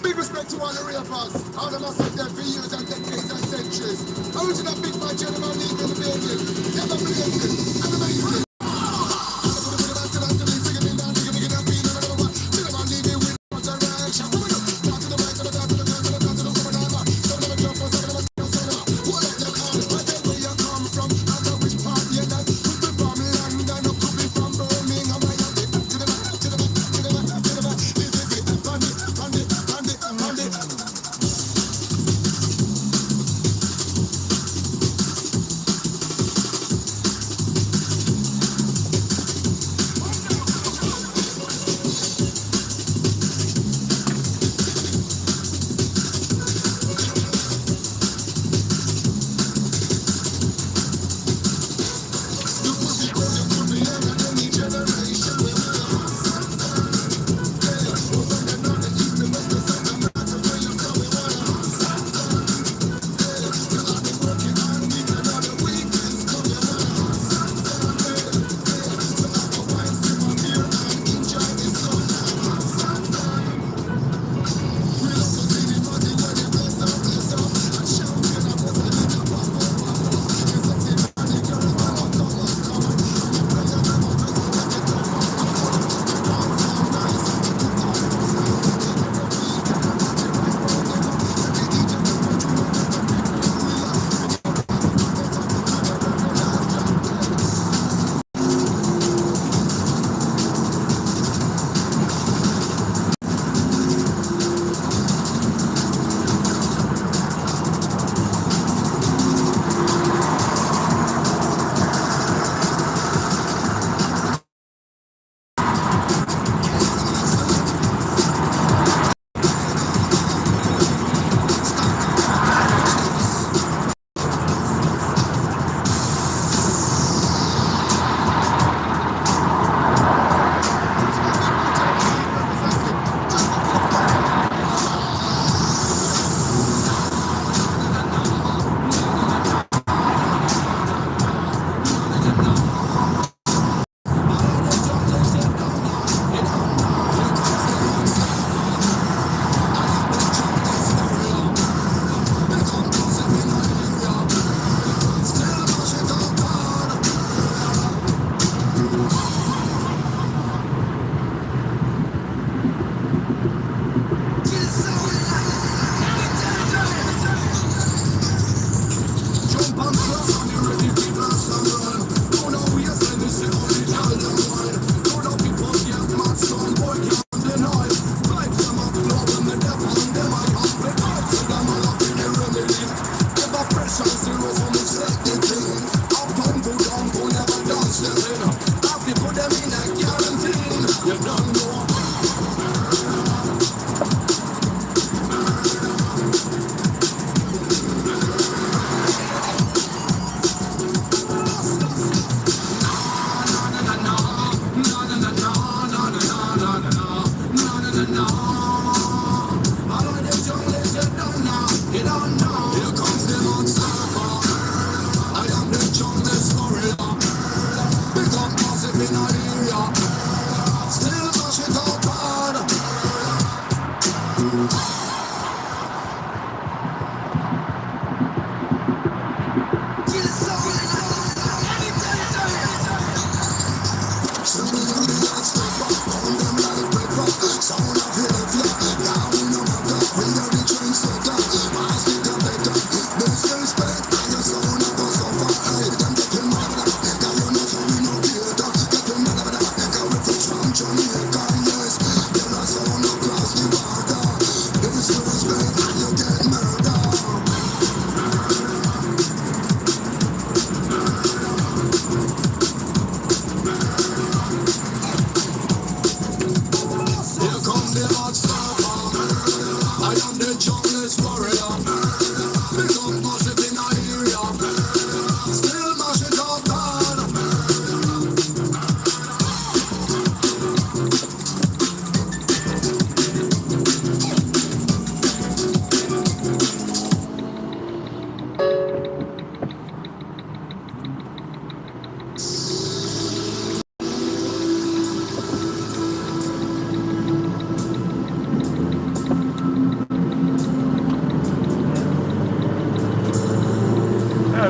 Big respect to all the rappers, all of us have there for years and decades and centuries. Original big man, gentleman, leave in the building. Never blazing, and amazing.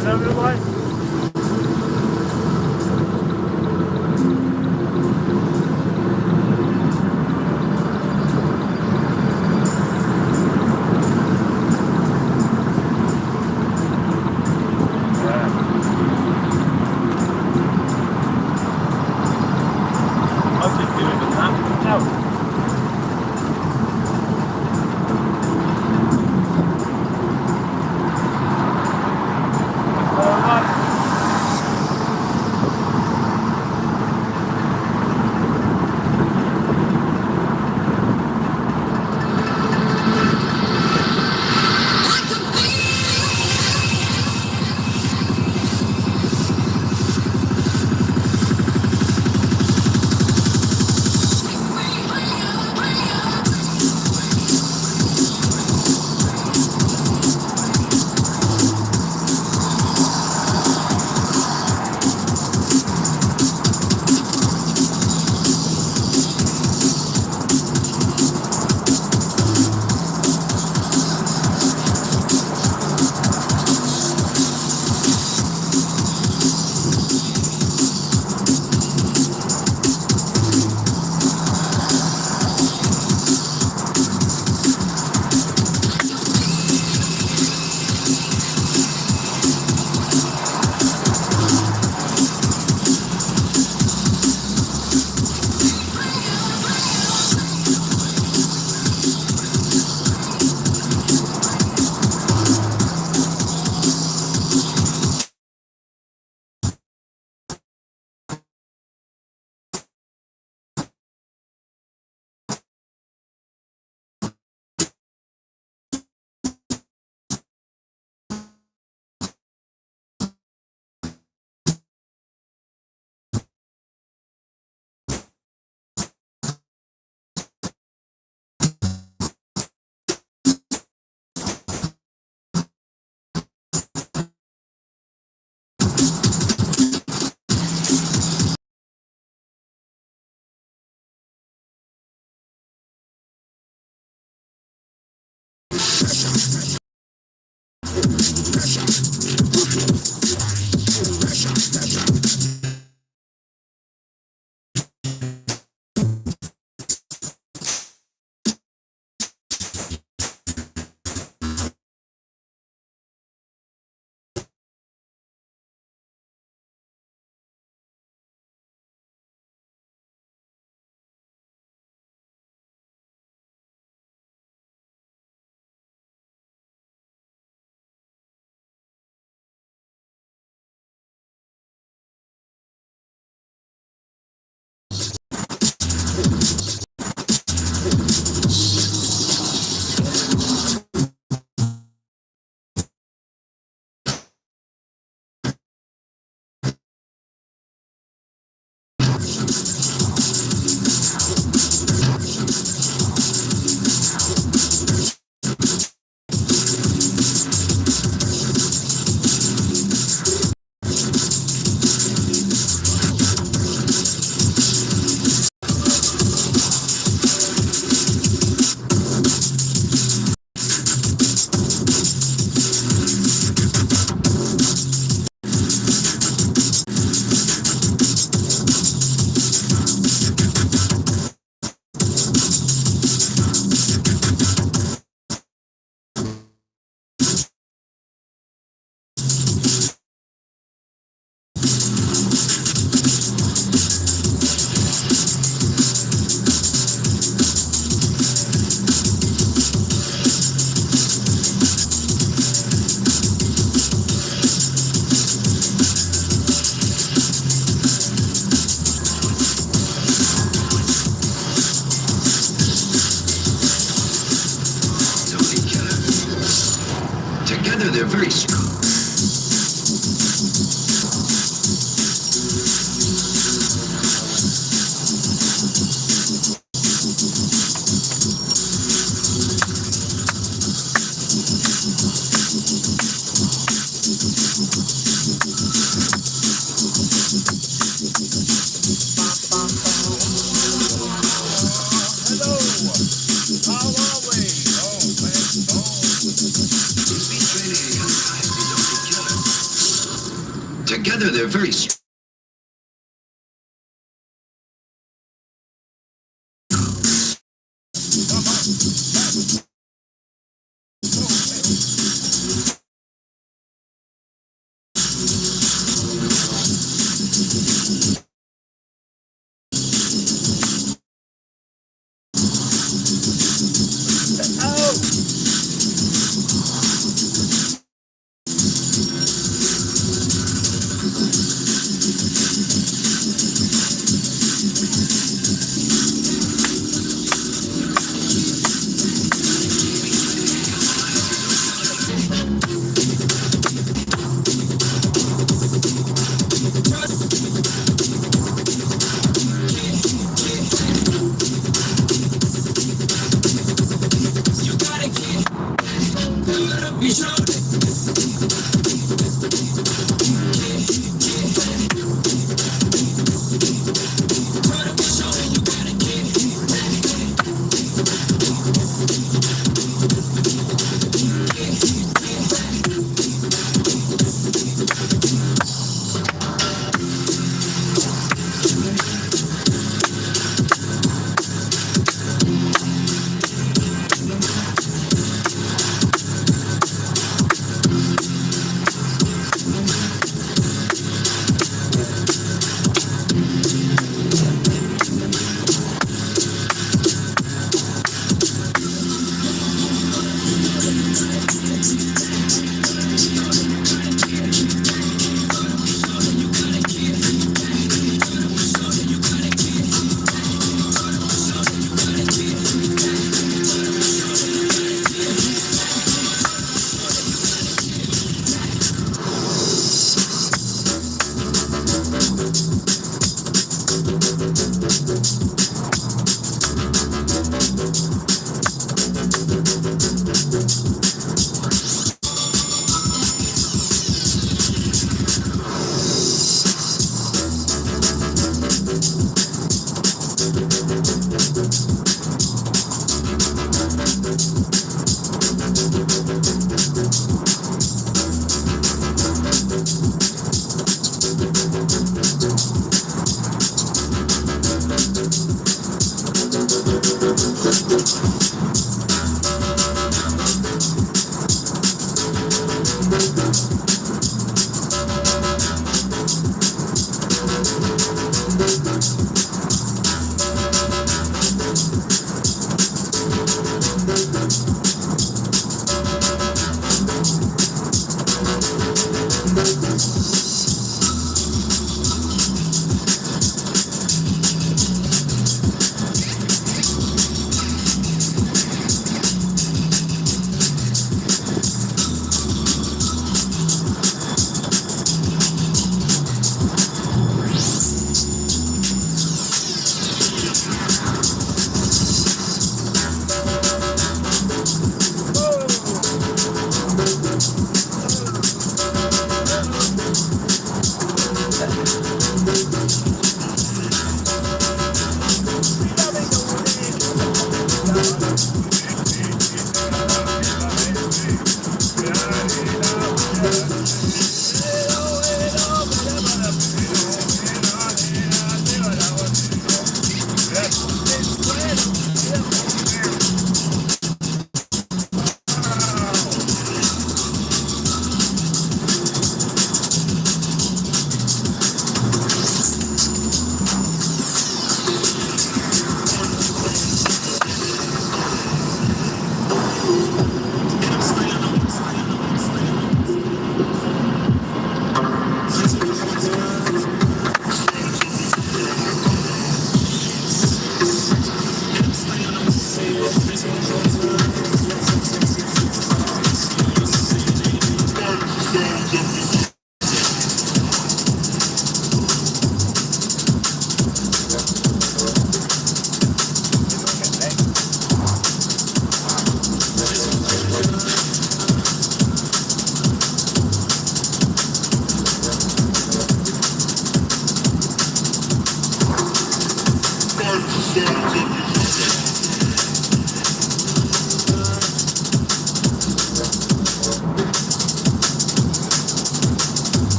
another one? I'll just do it with that. No. Together, they're very strong. Hello. How are we? Oh, man. Oh. Speed training and young time. Together, they're very strong.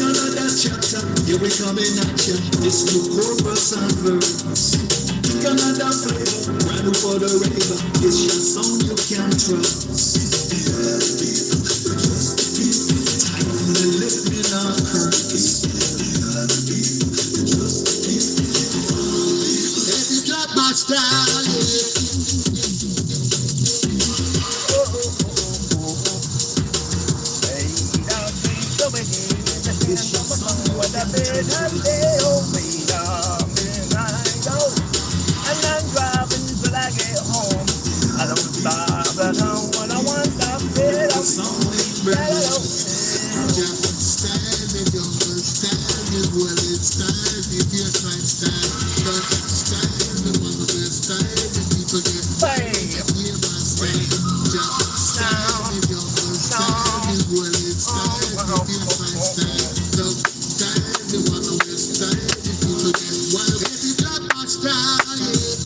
Another chapter, here we coming at ya. This new chorus and verse. Pick another flavor, brand new for the raver. It's your song you can trust. Only listening on curse. If you drop my style, yeah. And I'm driving till I get home. I don't stop at home when I want to fit up. Standing, you're standing, well, it's time. If you're trying to stand, but standing, one of the standing, people get hear my stand. Just standing, you're standing, well, it's time. If you're trying to stand, so standing, one of the standing, people get wild. If you got much time, yeah.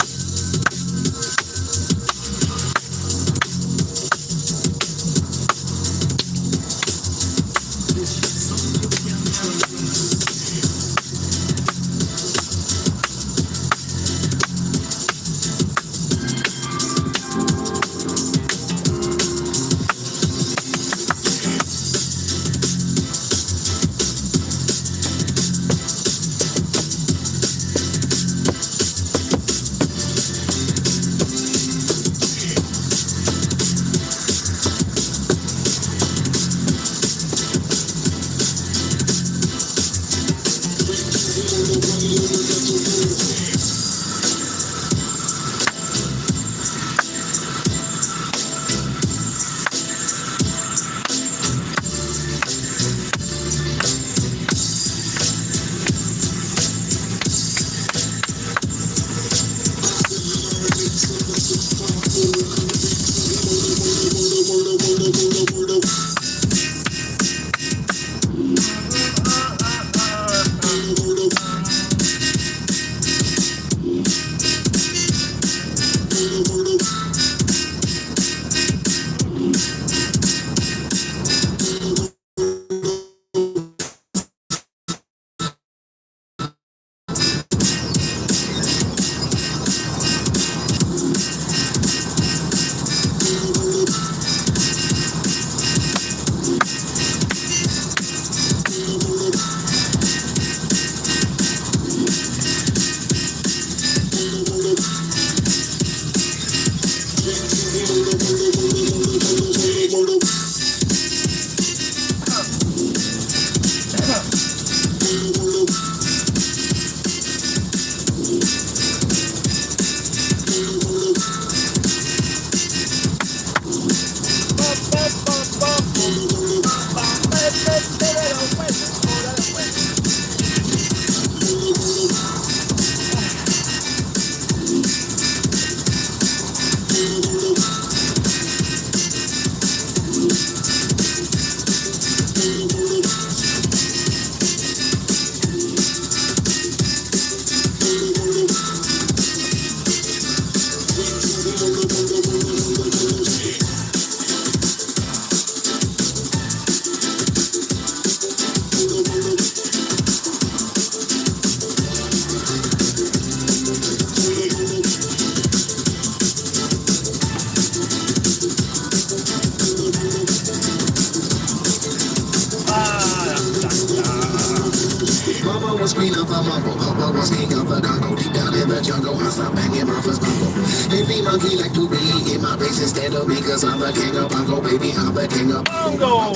Mama was queen of a mumble, Papa was king of a Congo. Deep down in the jungle, I stopped banging my first bumble. Every monkey like to be in my place instead of me, cause I'm the king of Bongo, baby, I'm the king of Bongo.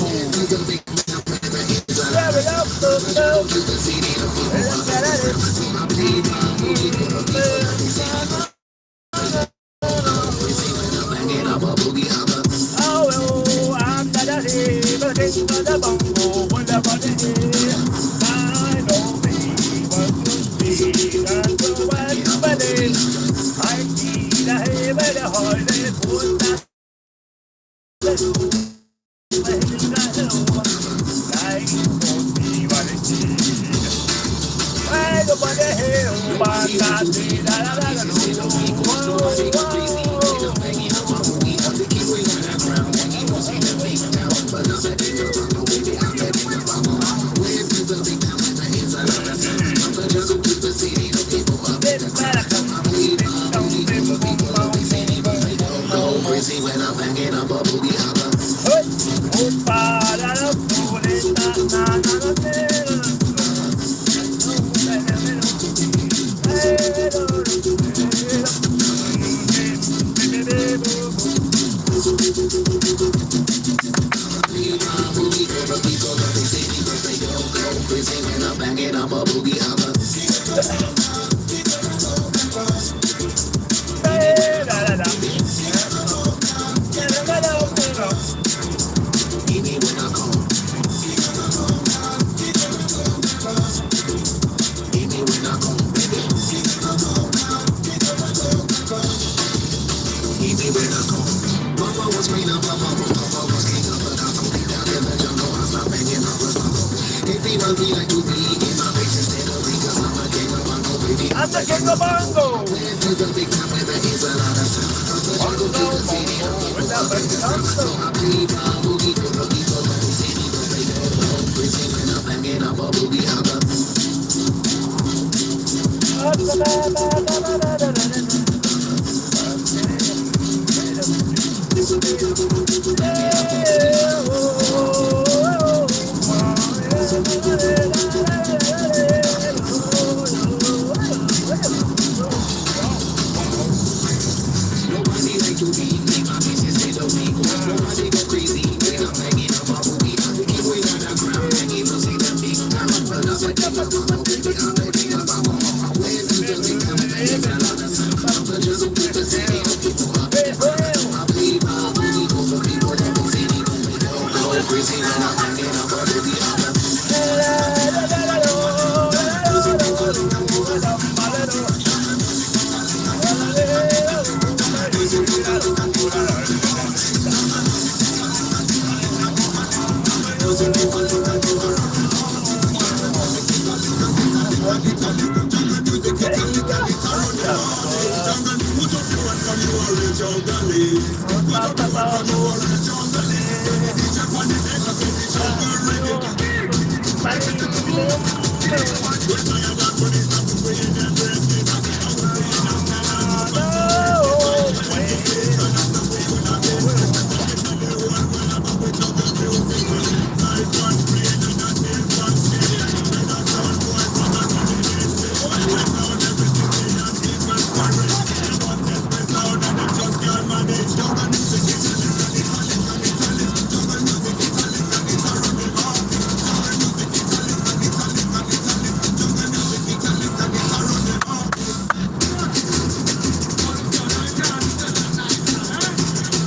da dee da da da da do. Whoa, Sit back, sit down, bim, boom, boom, boom, boom, boom, boom, boom. Crazy when I'm hanging up a boogie holler. Hey, oh, pa, da, da, do, de, da, na, na, na, de, da, da, do. Oh, da, da, da, do. Hey, do, do, do, de, da. De, de, de, do, do. Crazy when I'm hanging up a boogie holler. Hey, da, da, da. Da, da, da, da, da, da. Give me when I come. Give me when I come, baby. Give me when I come. Mama was green up, Papa was king up, but I could be down in the jungle. I stop hanging up with Papa. If he run me like to be in my face instead of me, cause I'm a king of Bongo, baby. I'm the king of bongo. Playing to the big time where there is a lot of sound. From the jungle to Bongo, the city, I'm bongo, with people that up in bass the sound. So I bongo. play my boogie to the people of the city, but they don't know. Crazy when I'm hanging up a boogie holler. Da, da, da, da, da, da, da, da, da, da. Nobody like to be me, my bitches they don't need one. Nobody go crazy when I'm hanging up a boogie. I'm the king without a crown, hanging up see the big town. But I'm a king of Bongo, baby, I'm the king of Bongo. Playing to the big time where there is a lot of sound. From the jungle to the city, I'm people up in the ground. So I play my boogie for the people of the city, but they don't go crazy when I'm hanging up a boogie.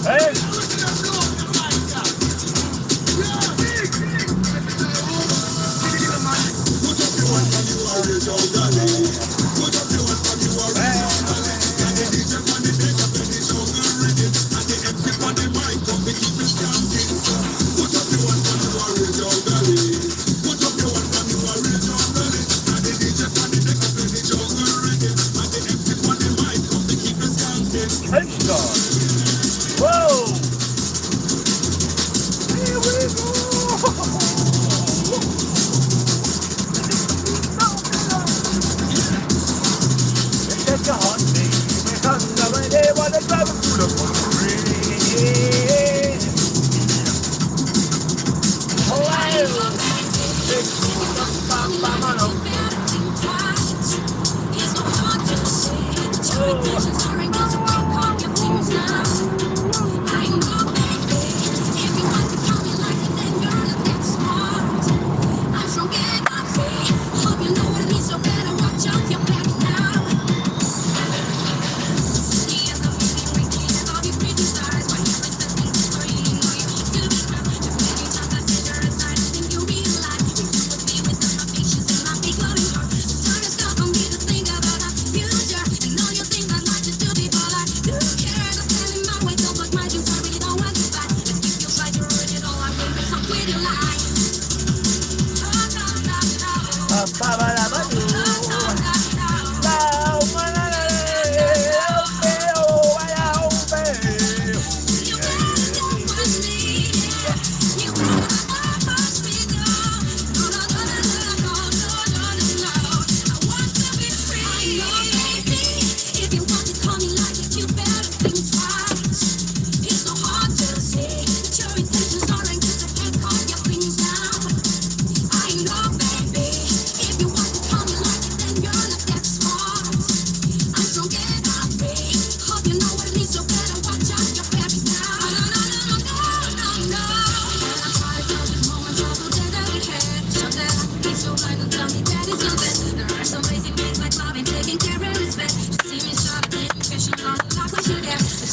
Hey! Headshot! Whoa! Here we go! Take your heart, baby, because every day when they drive through the parade. Oh, I will take you up,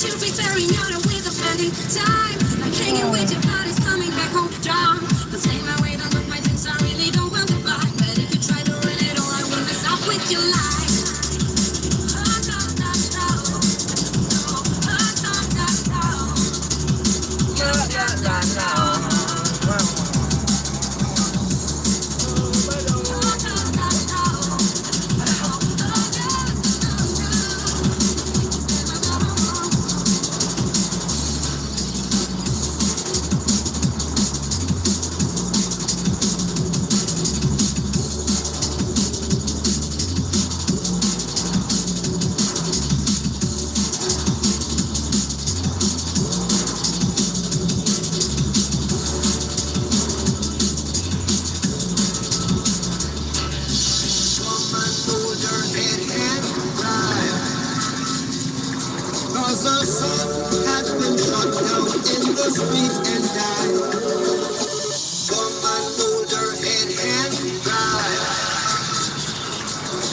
you preferring your with a spending time, like hanging with your buddies, coming back home drunk. Don't stay my way, don't look my dreams, I really don't want to fight. But if you try to ruin it all, I will mess up with your life. Oh, no, no, no. No, oh, no, no, no. No, no, no, no. Cause the sun had been shut down in the street and died. Woman, hold her head and cry.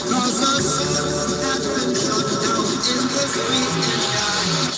Cause the sun had been shut down in the street and died.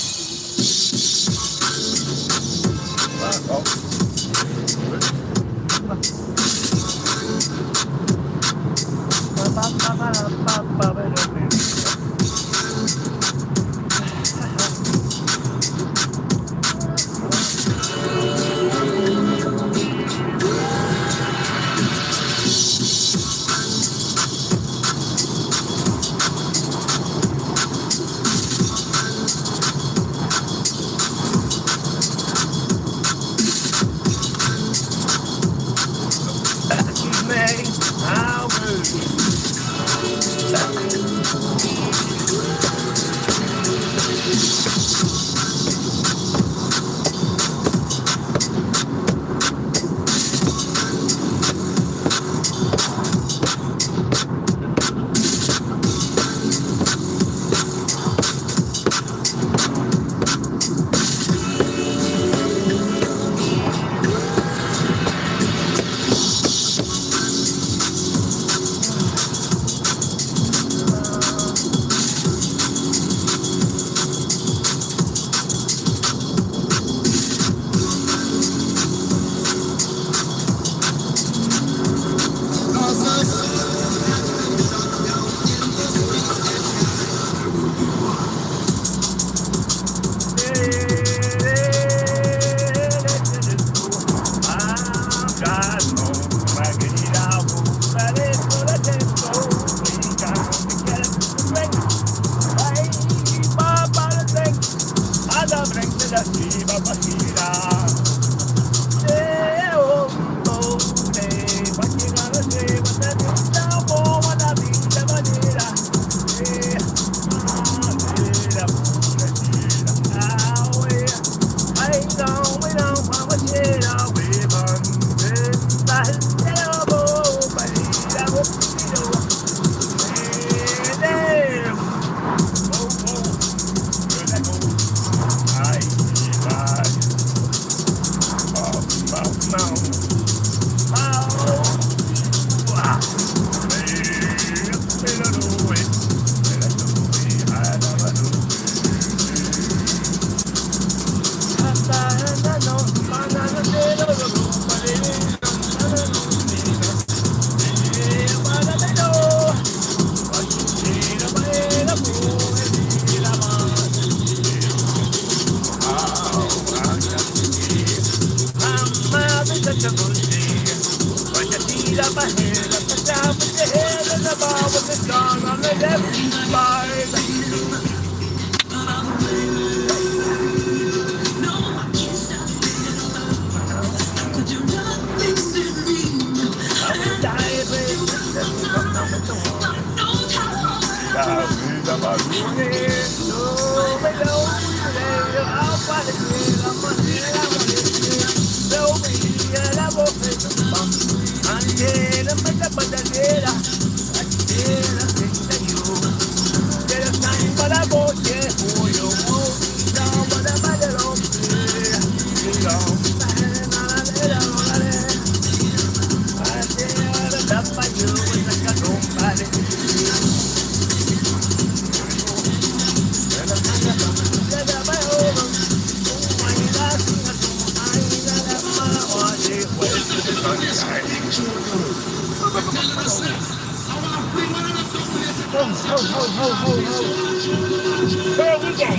Here we go.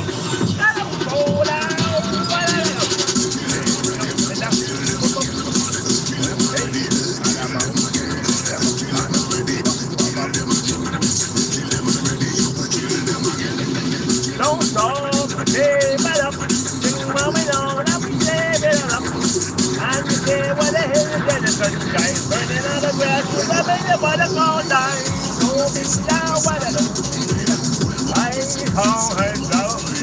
Slow don't stop, keep it up. Sing while we don't up, keep it up. And you say what the hell is in the sunshine, burning out the grass with a minute by the cold line. Don't be down what I don't see. I can't hurt slowly.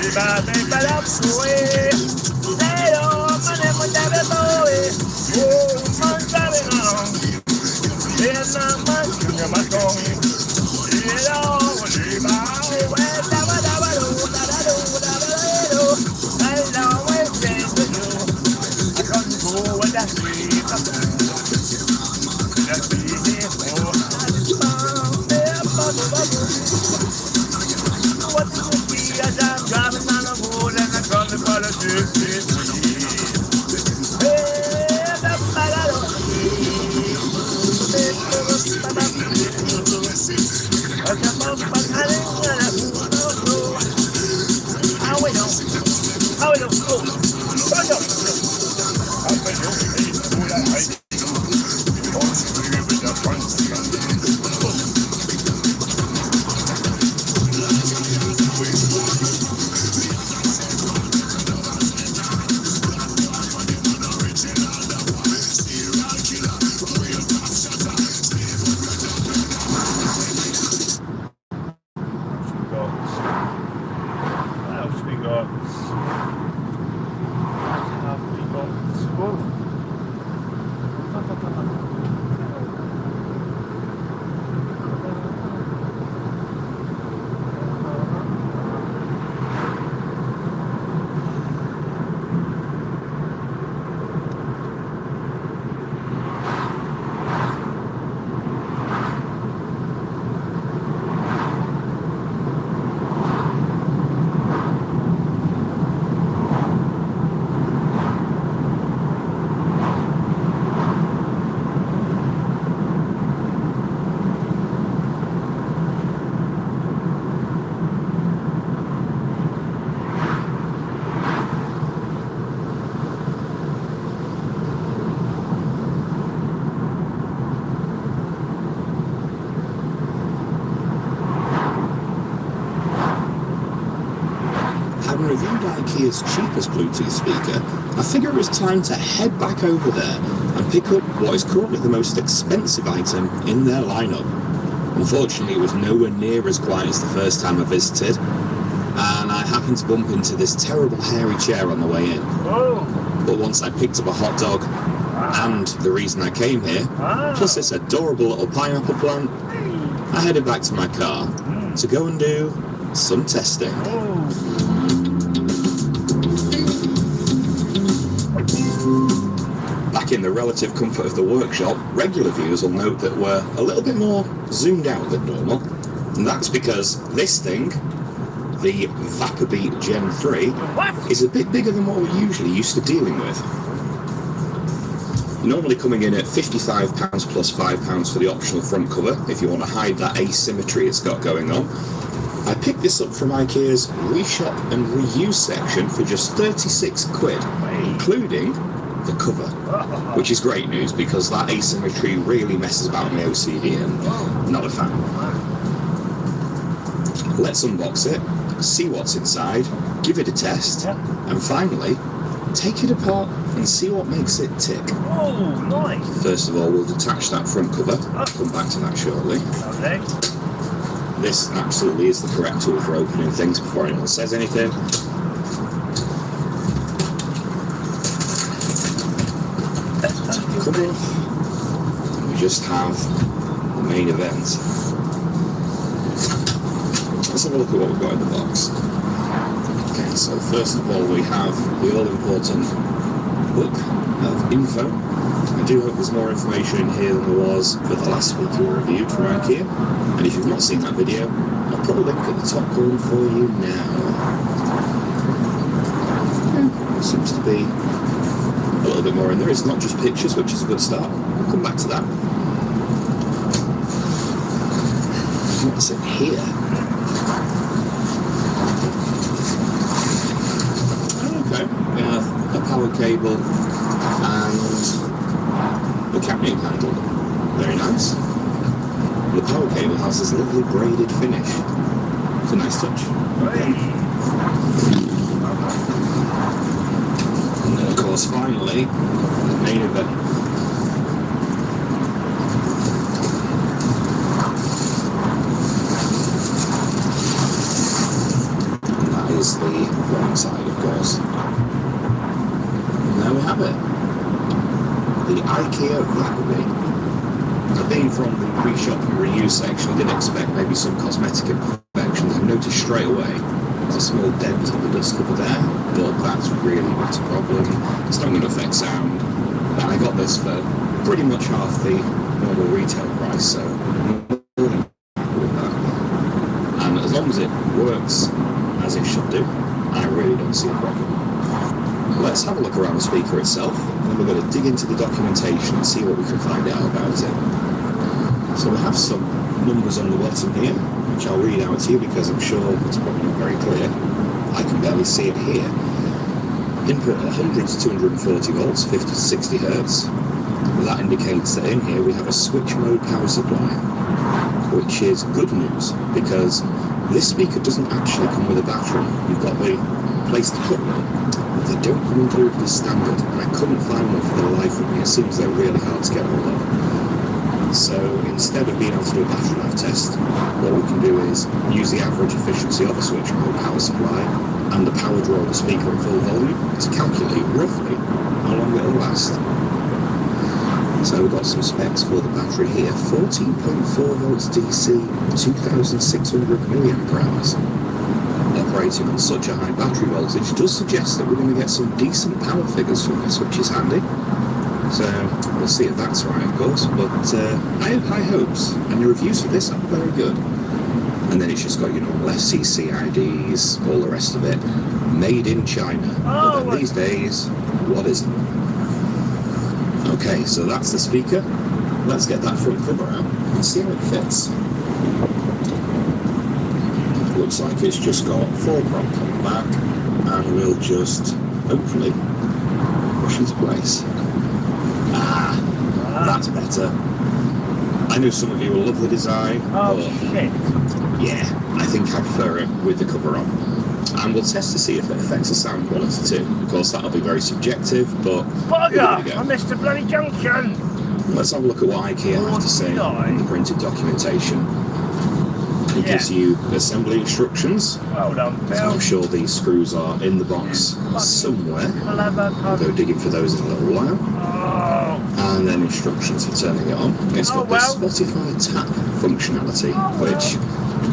Keep it up, away. Say, oh, my name was David Bowie. Oh, man, driving along. Vietnam, man, singing my song. You know, leave out. Having reviewed IKEA's cheapest Bluetooth speaker, I figure it was time to head back over there and pick up what is currently the most expensive item in their lineup. Unfortunately, it was nowhere near as quiet as the first time I visited, and I happened to bump into this terrible hairy chair on the way in. But once I picked up a hot dog, and the reason I came here, plus this adorable little pineapple plant, I headed back to my car to go and do some testing. Back in the relative comfort of the workshop, regular viewers will note that we're a little bit more zoomed out than normal, and that's because this thing, the VaporBeat Gen 3, is a bit bigger than what we're usually used to dealing with. Normally coming in at £55 plus £5 for the optional front cover, if you want to hide that asymmetry it's got going on. I picked this up from IKEA's reshop and reuse section for just 36 quid, including the cover, which is great news because that asymmetry really messes about my OCD and not a fan. Let's unbox it, see what's inside, give it a test, and finally take it apart and see what makes it tick. Oh, nice! First of all, we'll detach that front cover. I'll come back to that shortly. Okay. This absolutely is the correct tool for opening things before anyone says anything. Cover off, and we just have the main event. Let's have a look at what we've got in the box. Okay, so first of all we have the all-important book of info. I do hope there's more information in here than there was for the last week we reviewed from IKEA. And if you've not seen that video, I'll put a link at the top corner for you now. Seems to be a little bit more in there. It's not just pictures, which is a good start. We'll come back to that. what's in here? Okay, we have a power cable and the carrying handle. Very nice. The power cable has this lovely braided finish. It's a nice touch. And then of course finally, the main event. And that is the wrong side, of course. And there we have it. The IKEA Vacuum. Now, being from the pre-shop and reuse section, I did expect maybe some cosmetic imperfections. I noticed straight away there's a small dent on the dust cover there, but that's really not a problem. It's not going to affect sound. And I got this for pretty much half the normal retail price, so I'm more than happy with that. And as long as it works as it should do, I really don't see a problem. Let's have a look around the speaker itself, and then we're going to dig into the documentation and see what we can find out about it. So we have some numbers on the bottom here, which I'll read out to you because I'm sure it's probably not very clear. I can barely see it here. Input 100 to 240 volts, 50 to 60 hertz. That indicates that in here we have a switch mode power supply, which is good news because this speaker doesn't actually come with a battery. You've got the place to put them. They don't come included as standard, and I couldn't find one for the life of me. It seems they're really hard to get hold of. So instead of being able to do a battery life test, what we can do is use the average efficiency of a switch mode power supply and the power draw of the speaker at full volume to calculate roughly how long it'll last. So we've got some specs for the battery here. 14.4 volts DC, 2,600 milliamp hours. Operating on such a high battery voltage does suggest that we're going to get some decent power figures from this, which is handy. So we'll see if that's right, of course, but I have high hopes, and the reviews for this are very good. And then it's just got your normal FCC IDs, all the rest of it. Made in China. But then these days, what isn't? Okay, so that's the speaker. Let's get that front cover out and see how it fits. Looks like it's just got 4 prongs on the back, and we'll just hopefully push into place. That's better. I know some of you will love the design, but yeah, I think I prefer it with the cover on. And we'll test to see if it affects the sound quality too. Of course, that'll be very subjective, but Bugger! I missed the bloody junction! Let's have a look at what IKEA have to say in the printed documentation. It gives you assembly instructions. Well done, Phil. So I'm sure these screws are in the box somewhere. I'll go digging for those in a little while. And then instructions for turning it on. It's got this Spotify tap functionality, which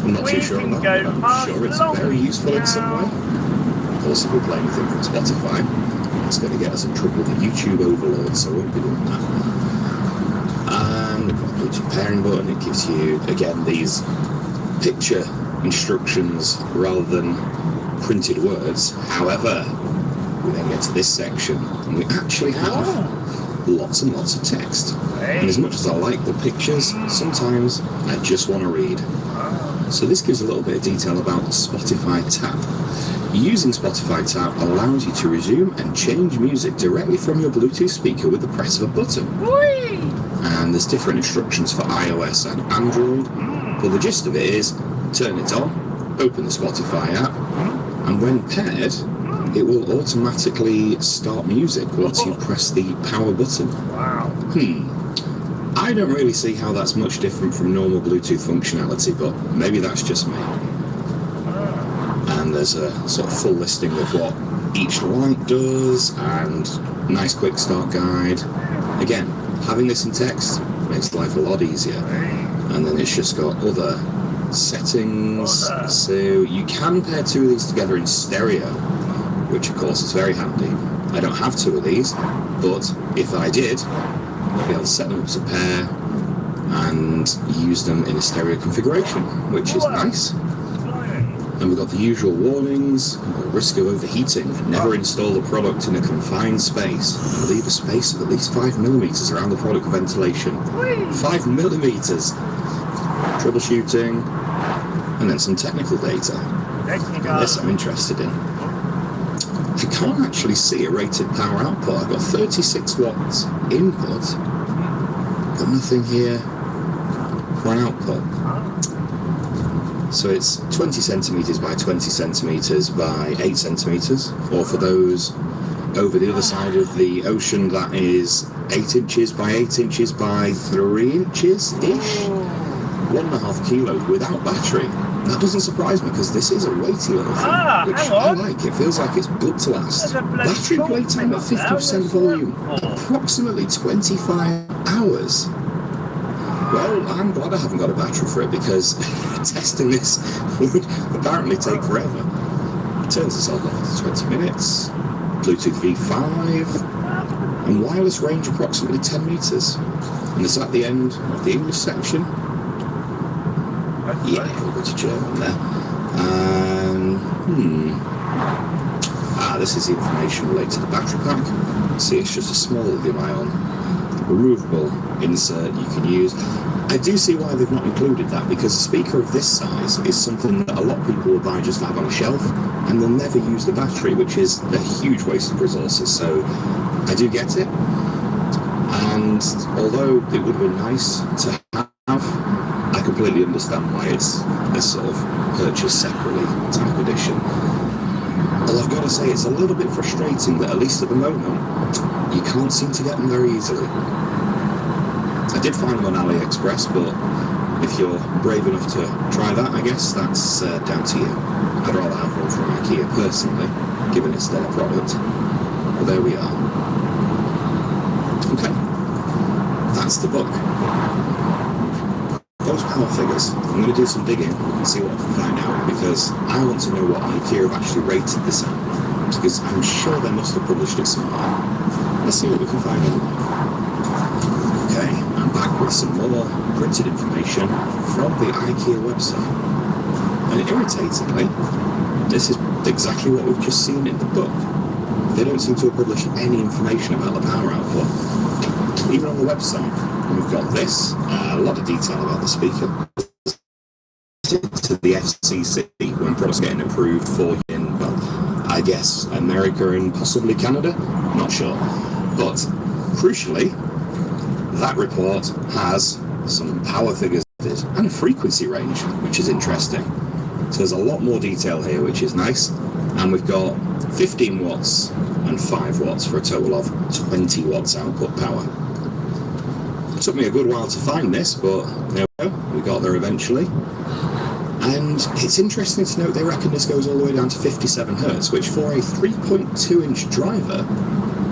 I'm not too sure about, but I'm sure it's very useful in some way. Of course, if we play anything from Spotify, it's going to get us in trouble with the YouTube overload, so I won't be doing that. And we've got a Bluetooth pairing button. It gives you, again, these picture instructions rather than printed words. However, we then get to this section and we actually have lots and lots of text. And as much as I like the pictures, sometimes I just want to read. So this gives a little bit of detail about Spotify Tap. Using Spotify Tap allows you to resume and change music directly from your Bluetooth speaker with the press of a button. And there's different instructions for iOS and Android. But the gist of it is, turn it on, open the Spotify app, and when paired, it will automatically start music once you press the power button. Wow. I don't really see how that's much different from normal Bluetooth functionality, but maybe that's just me. And there's a sort of full listing of what each light does, and nice quick start guide. Again, having this in text makes life a lot easier. And then it's just got other settings, so you can pair 2 of these together in stereo, which of course is very handy. I don't have 2 of these, but if I did, I'd be able to set them up as a pair and use them in a stereo configuration, which is nice. And we've got the usual warnings, risk of overheating, never install the product in a confined space, leave a space of at least 5mm around the product for ventilation. 5mm! Troubleshooting, And then some technical data. Now, this I'm interested in. I can't actually see a rated power output. I've got 36 watts input, but nothing here for an output. So it's 20 centimeters by 20 centimeters by 8 centimeters, or for those over the other side of the ocean, that is 8 inches by 8 inches by 3 inches ish. 1.5 kilos without battery. That doesn't surprise me because this is a weighty little thing, which I like. It feels like it's built to last. Battery playtime at 50% volume, approximately 25 hours. Well, I'm glad I haven't got a battery for it because testing this would apparently take forever. It turns itself off 20 minutes, Bluetooth V5, and wireless range approximately 10 meters. And it's at the end of the English section. Yeah, we'll go to German there. This is the information related to the battery pack. See, it's just a small lithium-ion removable insert you can use. I do see why they've not included that, because a speaker of this size is something that a lot of people will buy just to have on a shelf, and they'll never use the battery, which is a huge waste of resources. So I do get it, and although it would have been nice to have, I completely understand why it's a sort of purchase separately type edition. Although I've got to say, it's a little bit frustrating that, at least at the moment, you can't seem to get them very easily. I did find them on AliExpress, but if you're brave enough to try that, I guess that's down to you. I'd rather have one from IKEA personally, given it's their product. But there we are. Okay, that's the book. Those power figures, I'm going to do some digging and see what I can find out, because I want to know what IKEA have actually rated this at, because I'm sure they must have published it somewhere. Let's see what we can find out. Okay, I'm back with some more printed information from the IKEA website. And irritatingly, this is exactly what we've just seen in the book. They don't seem to have published any information about the power output, even on the website. We've got this, a lot of detail about the speaker, to the FCC when products getting approved for in, well, I guess America and possibly Canada, not sure. But crucially, that report has some power figures and a frequency range, which is interesting. So there's a lot more detail here, which is nice. And we've got 15 watts and 5 watts for a total of 20 watts output power. It took me a good while to find this, but there we go, we got there eventually. And it's interesting to note they reckon this goes all the way down to 57 Hertz, which for a 3.2 inch driver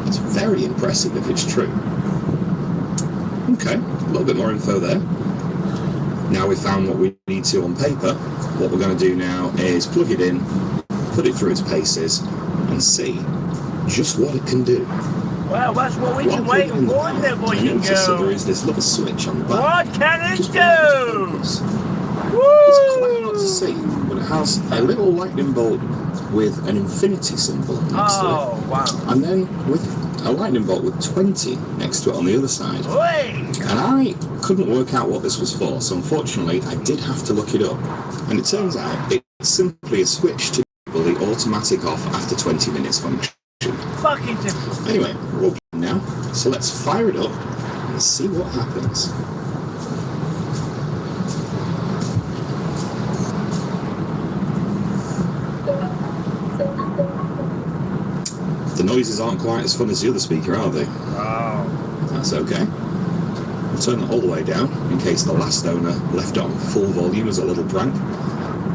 is very impressive if it's true. Okay, a little bit more info there. Now we've found what we need to on paper. What we're going to do now is plug it in, put it through its paces, and see just what it can do. Well, that's what we've been waiting for, isn't it, boys and girls? There is this little switch on the back. What can it do? It's quite hard to see, but it has a little lightning bolt with an infinity symbol next to it. Oh, wow. And then with a lightning bolt with 20 next to it on the other side. Oi. And I couldn't work out what this was for, so unfortunately I did have to look it up. And it turns out it's simply a switch to enable the automatic off after 20 minutes function. Fucking simple. Anyway, we're all playing now, so let's fire it up and see what happens. The noises aren't quite as fun as the other speaker, are they? Oh. That's okay. We'll turn it all the way down in case the last owner left it on full volume as a little prank.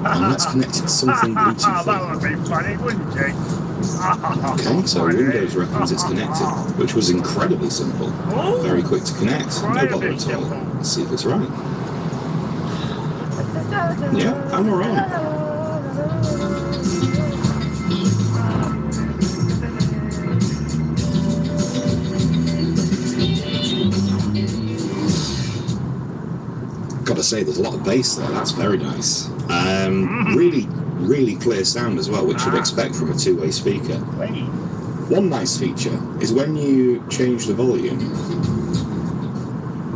And let's connect it to something Bluetooth. That would be funny, wouldn't it? Okay, so Windows reckons it's connected, which was incredibly simple. Very quick to connect, no bother at all. Let's see if it's right. Yeah, I'm alright. Gotta say, there's a lot of bass there. That's very nice. Really clear sound as well, which you'd expect from a two-way speaker. One nice feature is when you change the volume,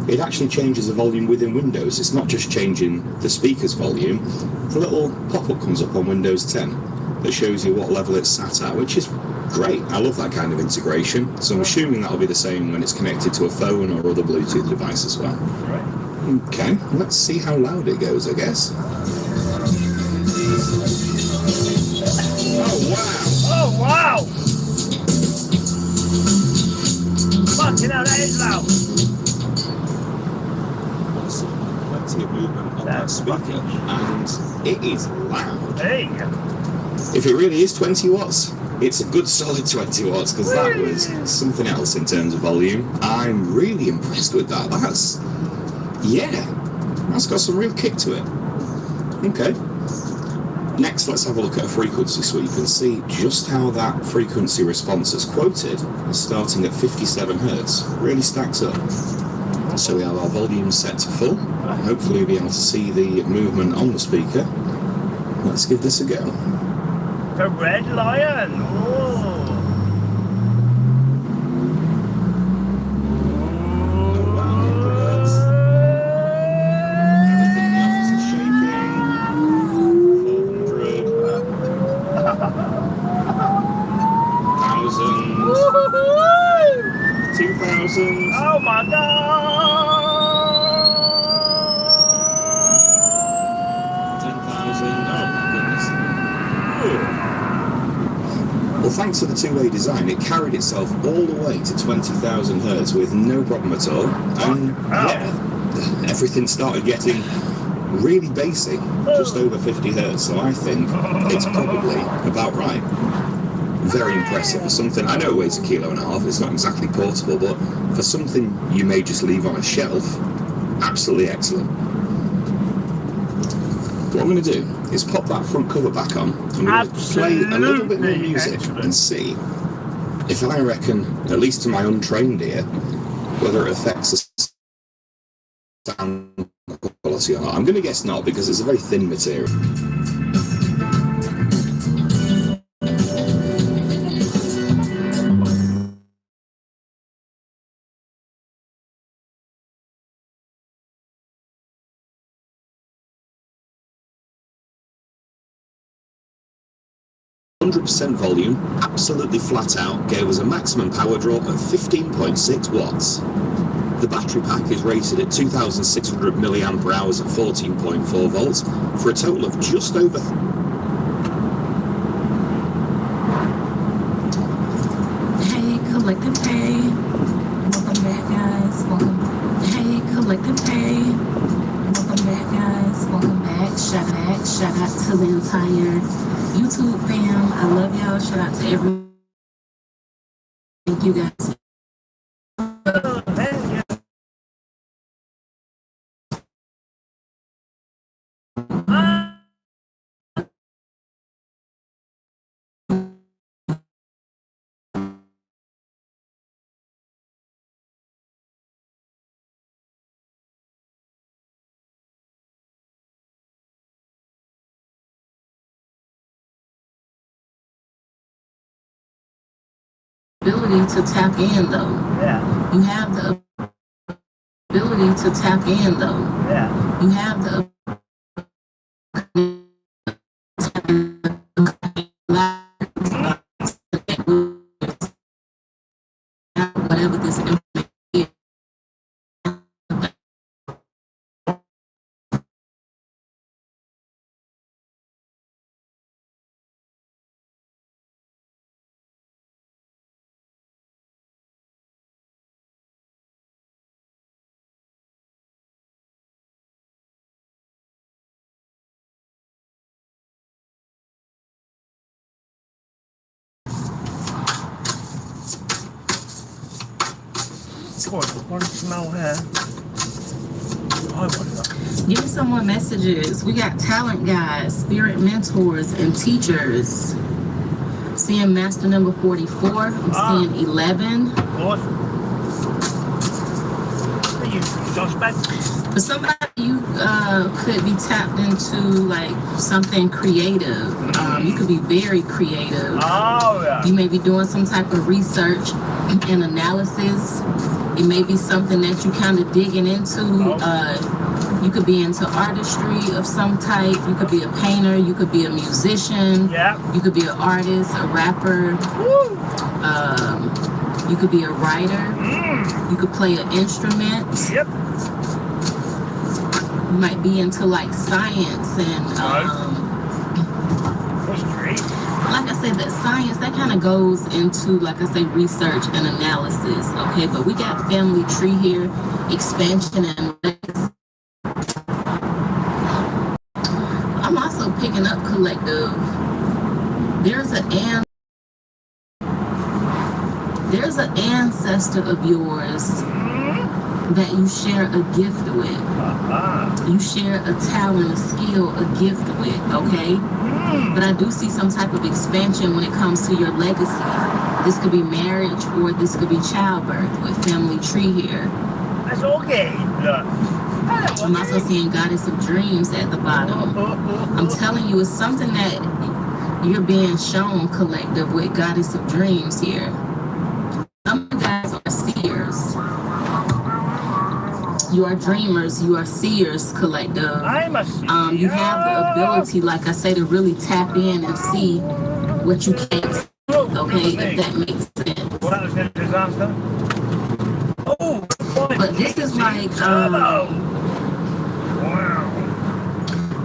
it actually changes the volume within Windows. It's not just changing the speaker's volume. The little pop-up comes up on Windows 10 that shows you what level it's sat at, which is great. I love that kind of integration. So I'm assuming that'll be the same when it's connected to a phone or other Bluetooth device as well. Right. Okay, let's see how loud it goes, I guess. Oh, wow! Oh, wow! Fucking hell, that is loud! Plenty of movement on that speaker, and it is loud. Hey! If it really is 20 watts, it's a good solid 20 watts, because that was something else in terms of volume. I'm really impressed with that. That's got some real kick to it. Okay. Next, let's have a look at a frequency sweep and see just how that frequency response is quoted as starting at 57 Hertz. Really stacks up. So we have our volume set to full. Hopefully we'll be able to see the movement on the speaker. Let's give this a go. The Red Lion! Oh! Oh my god! 10,000. Oh my goodness. Well, thanks to the two-way design, it carried itself all the way to 20,000 Hertz with no problem at all. And everything started getting really bassy, just over 50 Hertz. So I think it's probably about right. Very impressive for something. I know it weighs 1.5 kilos. It's not exactly portable, but for something you may just leave on a shelf, absolutely excellent. What I'm going to do is pop that front cover back on. I'm going to play a little bit more music and see if I reckon, at least to my untrained ear, whether it affects the sound quality or not. I'm going to guess not, because it's a very thin material. 100% volume, absolutely flat out, gave us a maximum power draw of 15.6 watts. The battery pack is rated at 2,600 milliamp hours at 14.4 volts for a total of just over... Hey, Collective Pay. Welcome back, guys. Hey, Collective Pay. Welcome back, guys. Welcome back. Shout out to the entire YouTube fam. I love y'all. Shout out to everyone. Thank you, guys. Ability to tap in, though. Yeah. You have the ability to tap in, though. Yeah. You have the whatever this is. What does it smell here? I wonder. Give me some more messages. We got talent guys, spirit mentors, and teachers. Seeing master number 44. I'm seeing 11. What? Are you suspect? For somebody, you could be tapped into like something creative. You could be very creative. Oh, yeah. You may be doing some type of research and analysis. It may be something that you kind of digging into. You could be into artistry of some type. You could be a painter. You could be a musician. Yeah. You could be an artist, a rapper. Woo. You could be a writer. You could play an instrument. Yep. You might be into like science and history. like I said, that science, that kind of goes into, like I say, research and analysis. Okay, but we got family tree here, expansion and legacy. I'm also picking up collective. There's an ancestor of yours that you share a gift with. You share a talent, a skill, a gift with, okay? But I do see some type of expansion when it comes to your legacy. This could be marriage or this could be childbirth with family tree here. That's okay. I'm also seeing goddess of dreams at the bottom. I'm telling you, it's something that you're being shown, collective, with goddess of dreams here. Some of you guys are seers. You are dreamers. You are seers, collective. I'm a seer. You have the ability, like I say, to really tap in and see what you can't see. Okay, if that makes sense. Well, that was an disaster. Oh, but this is like wow.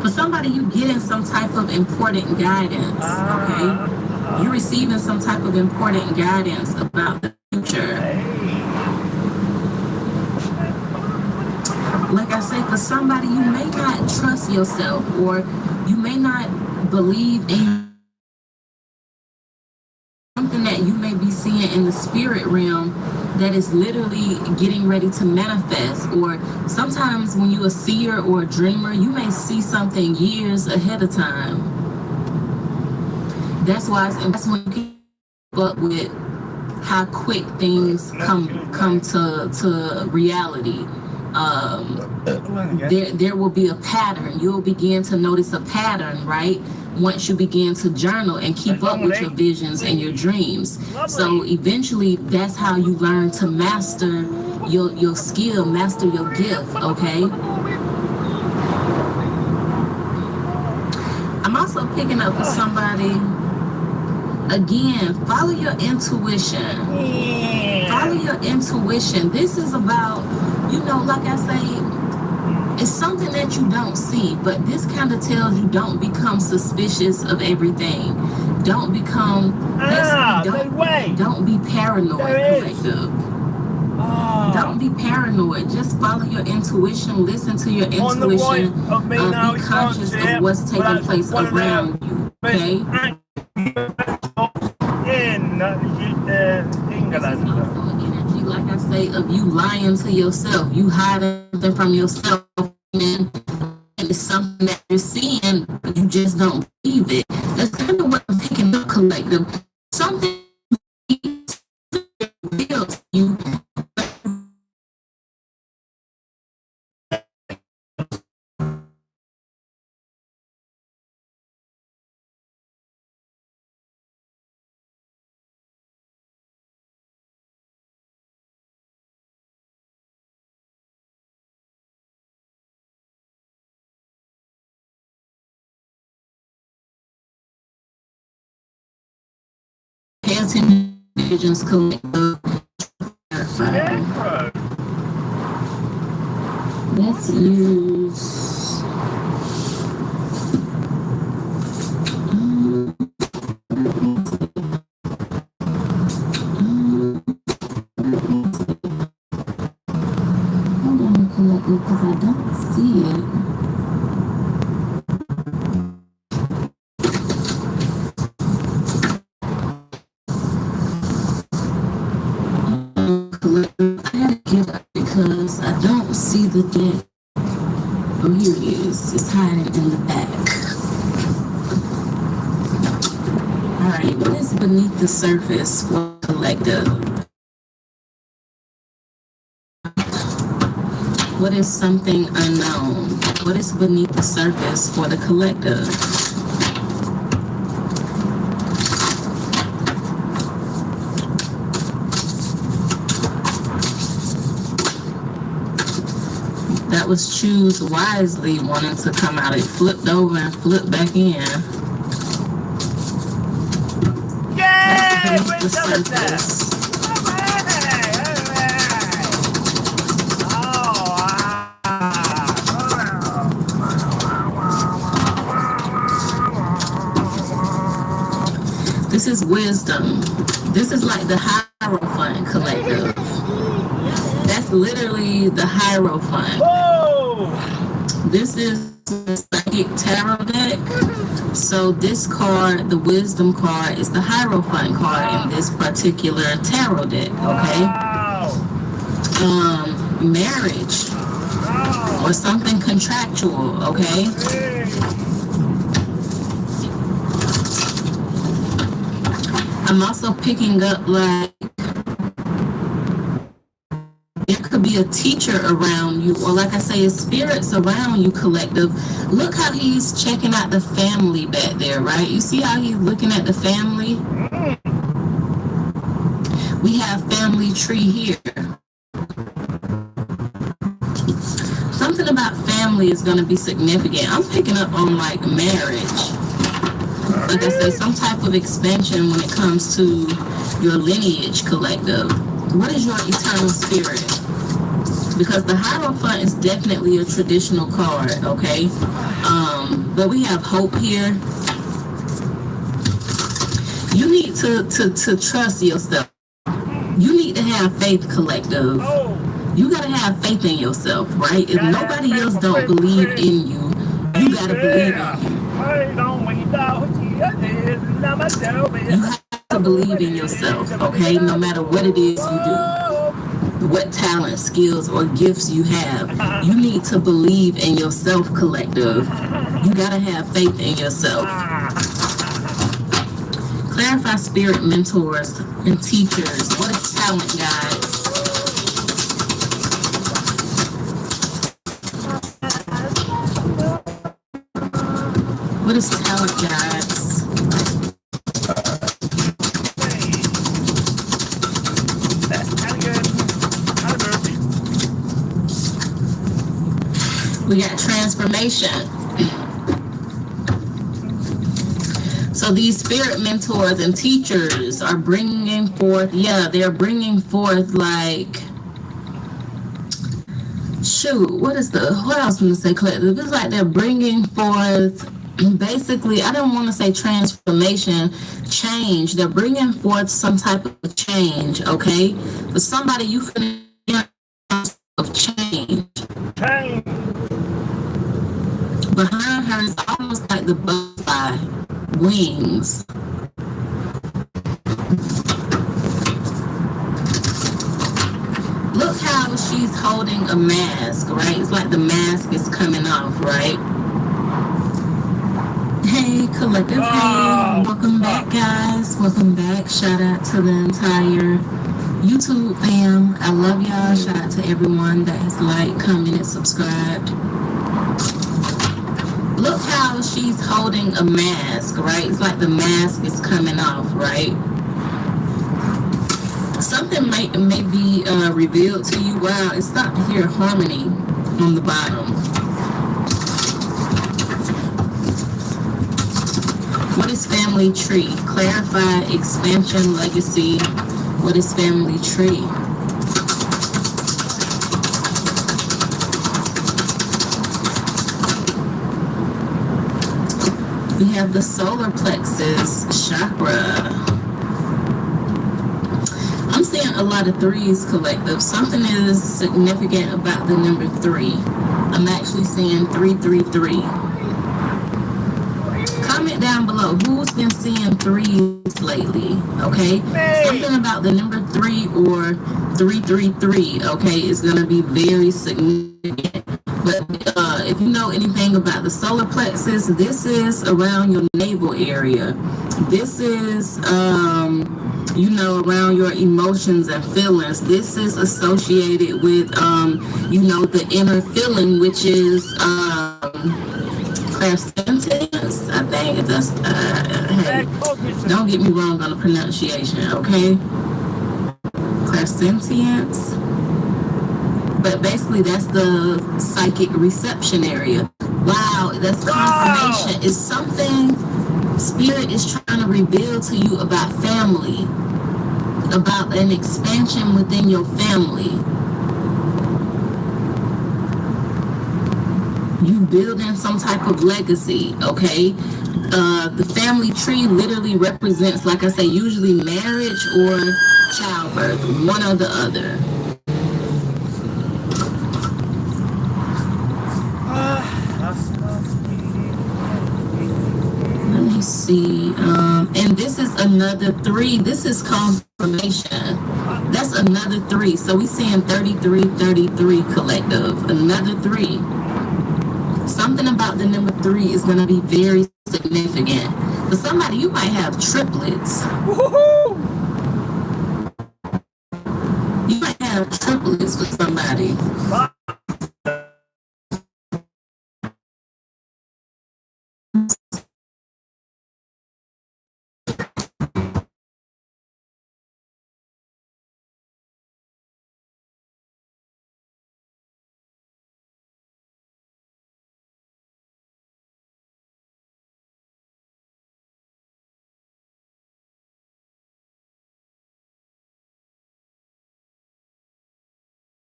For somebody, you getting some type of important guidance. Okay, you're receiving some type of important guidance about the future. Like I say, for somebody, you may not trust yourself, or you may not believe in something that you may be seeing in the spirit realm that is literally getting ready to manifest. Or sometimes when you're a seer or a dreamer, you may see something years ahead of time. That's why that's when you keep up with how quick things come to reality. There will be a pattern. You'll begin to notice a pattern, right? Once you begin to journal and keep up with your visions and your dreams. So eventually that's how you learn to master your skill, master your gift, okay? I'm also picking up for somebody, again, follow your intuition. Follow your intuition. This is about, like I say, it's something that you don't see, but this kind of tells you don't become suspicious of everything. Don't become, don't be paranoid, collective. Don't be paranoid. Just follow your intuition. Listen to your intuition. Be conscious of what's taking place around you. Okay? Like I say, of you lying to yourself, you hiding something from yourself, and it's something that you're seeing, but you just don't believe it. That's kind of what I'm picking up, collective. Something feels you. Pay attention to visions, collective. Let's use hold on, collective, because I don't see it. I had to give up because I don't see the deck. Oh, here it is. It's hiding in the back. Alright, what is beneath the surface for collective? What is something unknown? What is beneath the surface for the collective? That was choose wisely wanting to come out. It flipped over and flipped back in. Yay! That's the surface. This is wisdom. This is like the Hierophant collective. That's literally the Hierophant. Whoa! This is the psychic tarot deck. So this card, the wisdom card, is the Hierophant card in this particular tarot deck. Okay. Marriage or something contractual. Okay. I'm also picking up like there could be a teacher around you, or like I say, spirits around you, collective. Look how he's checking out the family back there, right? You see how he's looking at the family? We have family tree here. Something about family is going to be significant. I'm picking up on like marriage. Like I say, some type of expansion when it comes to your lineage, collective. What is your eternal spirit? Because the Hierophant is definitely a traditional card, okay? But we have hope here. You need to trust yourself. You need to have faith, collective. You gotta have faith in yourself, right? If nobody else don't believe in you, you gotta believe in you. You have to believe in yourself, okay? No matter what it is you do, what talent, skills, or gifts you have, you need to believe in yourself, collective. You gotta have faith in yourself. Clarify spirit mentors and teachers. What is talent, guys? What is talent, guys? We got transformation. So these spirit mentors and teachers are bringing forth, they're bringing forth like, what else I'm going to say, collective? It's like they're bringing forth, basically, I don't want to say transformation, change. They're bringing forth some type of change, okay? For somebody, you feel of change. Behind her is almost like the butterfly wings. Look how she's holding a mask, right? It's like the mask is coming off, right? Hey, collective, hey, welcome back, guys. Welcome back. Shout out to the entire YouTube fam. I love y'all. Shout out to everyone that has liked, commented, subscribed. Look how she's holding a mask, right? It's like the mask is coming off, right? Something may be revealed to you. Wow, it's starting to hear harmony on the bottom. What is family tree? Clarify, expansion, legacy. What is family tree? We have the solar plexus chakra. I'm seeing a lot of threes, collective. Something is significant about the number 3. I'm actually seeing 333. Comment down below who's been seeing 3s lately, okay? Something about the number 3 or 333, okay, is going to be very significant. But if you know anything about the solar plexus, this is around your navel area. This is, around your emotions and feelings. This is associated with, the inner feeling, which is clairsentience, I think. That's, hey, don't get me wrong on the pronunciation, okay? Clairsentience. But basically, that's the psychic reception area. Wow, that's confirmation. It's something Spirit is trying to reveal to you about family, about an expansion within your family. You building some type of legacy, okay? The family tree literally represents, like I say, usually marriage or childbirth, one or the other. Let me see. And this is another 3. This is confirmation. That's another 3. So we seeing 33, 33 collective. Another 3. Something about the number 3 is going to be very significant. For somebody, you might have triplets. Woohoo! You might have triplets for somebody.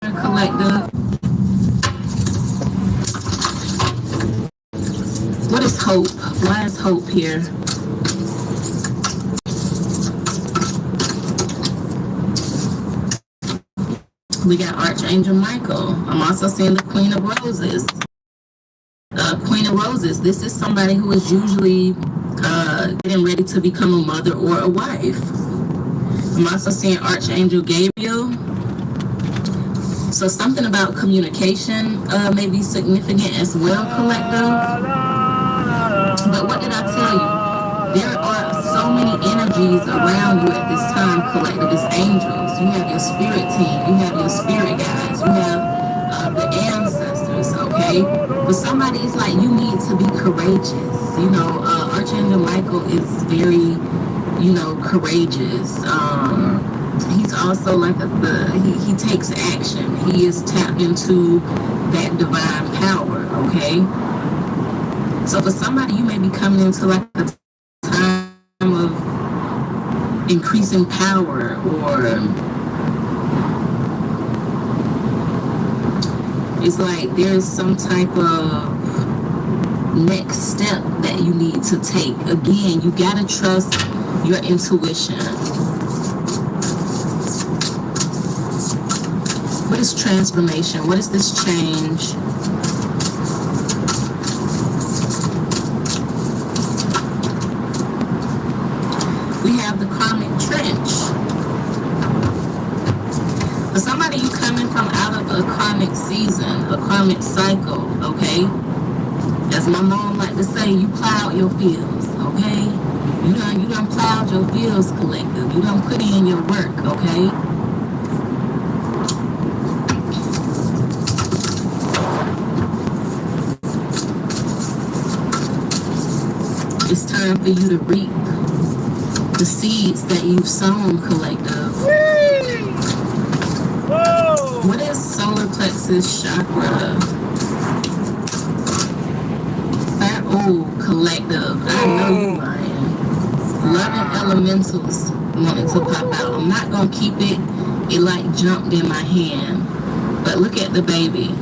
Collective. What is hope? Why is hope here? We got Archangel Michael. I'm also seeing the Queen of Roses. Queen of Roses. This is somebody who is usually getting ready to become a mother or a wife. I'm also seeing Archangel Gabriel. So something about communication may be significant as well, collective. But what did I tell you? There are so many energies around you at this time, collective. It's angels. You have your spirit team. You have your spirit guides. You have the ancestors, okay? For somebody, it's like you need to be courageous. You know, Archangel Michael is very, you know, courageous. He's also like he takes action. He is tapped into that divine power, okay? So for somebody, you may be coming into like a time of increasing power, or it's like there's some type of next step that you need to take. Again, you gotta trust your intuition. What is transformation? What is this change? We have the karmic trench. For somebody, you coming from out of a karmic season, a karmic cycle, okay? As my mom like to say, you plowed your fields, okay? You done plowed your fields, collective. You done put in your work, okay? It's time for you to reap the seeds that you've sown, collective. Whoa! What is solar plexus chakra? Collective. I know you lying. Loving elementals wanted to pop out. I'm not gonna keep it. It like jumped in my hand. But look at the baby.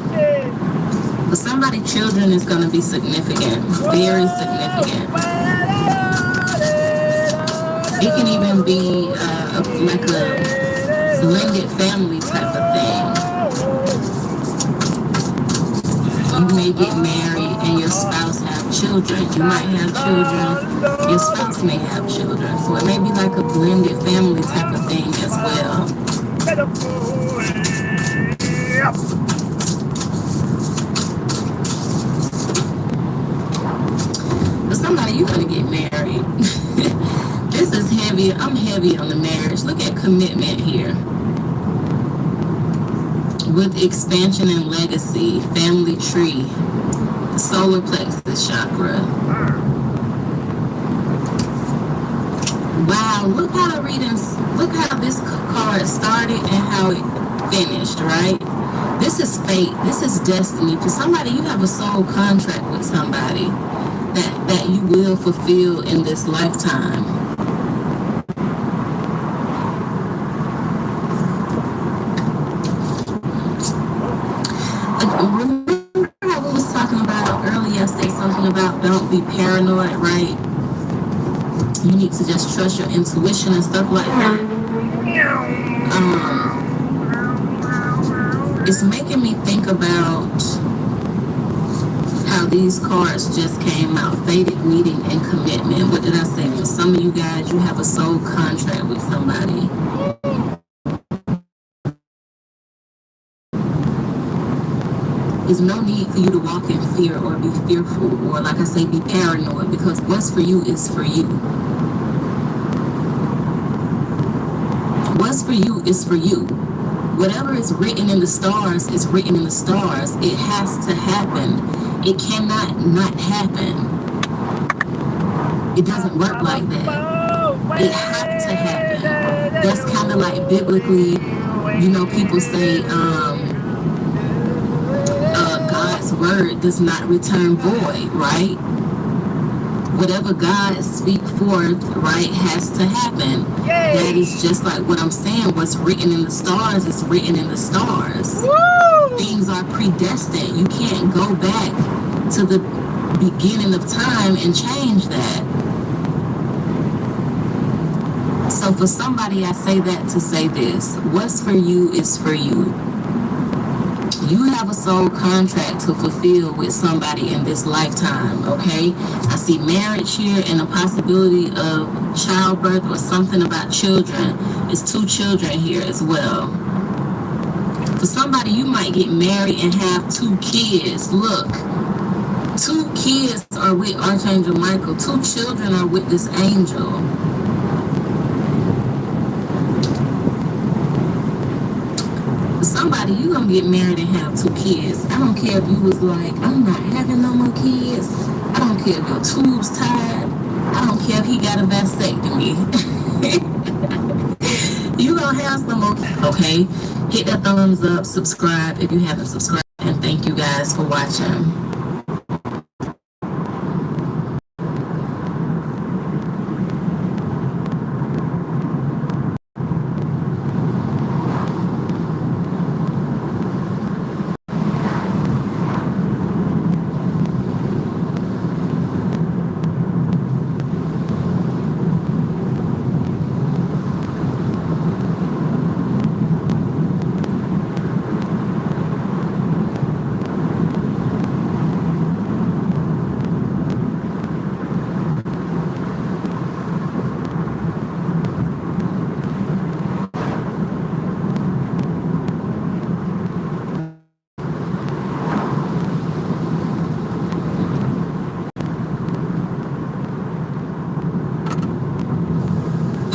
For somebody, children is gonna be significant. Very significant. It can even be like a blended family type of thing. You may get married and your spouse have children. You might have children. Your spouse may have children. So it may be like a blended family type of thing as well. For somebody, you're going to get married. This is heavy. I'm heavy on the marriage. Look at commitment here. With expansion and legacy, family tree, solar plexus chakra. Wow, look how the readings, look how this card started and how it finished, right? This is fate. This is destiny. For somebody, you have a soul contract with somebody that you will fulfill in this lifetime. Remember how we was talking about earlier, say something about don't be paranoid, right? You need to just trust your intuition and stuff like that. It's making me think about how these cards just came out. Fated meeting and commitment. What did I say? For some of you guys, you have a soul contract with somebody. There's no need for you to walk in fear or be fearful or, like I say, be paranoid, because what's for you is for you. What's for you is for you. Whatever is written in the stars is written in the stars. It has to happen. It cannot not happen. It doesn't work like that. It has to happen. That's kind of like biblically, you know, people say God's word does not return void, right? Whatever God speak forth, right, has to happen. That is just like what I'm saying. What's written in the stars is written in the stars. Woo! Things are predestined. You can't go back to the beginning of time and change that. So for somebody, I say that to say this. What's for you is for you. You have a soul contract to fulfill with somebody in this lifetime, okay? I see marriage here and a possibility of childbirth or something about children. It's 2 children here as well. For somebody, you might get married and have 2 kids. Look, 2 kids are with Archangel Michael. 2 children are with this angel. Somebody, you gonna get married and have 2 kids. I don't care if you was like, I'm not having no more kids. I don't care if your tubes tied. I don't care if he got a vasectomy. You gonna have some more, okay? Hit that thumbs up, subscribe if you haven't subscribed, and thank you guys for watching.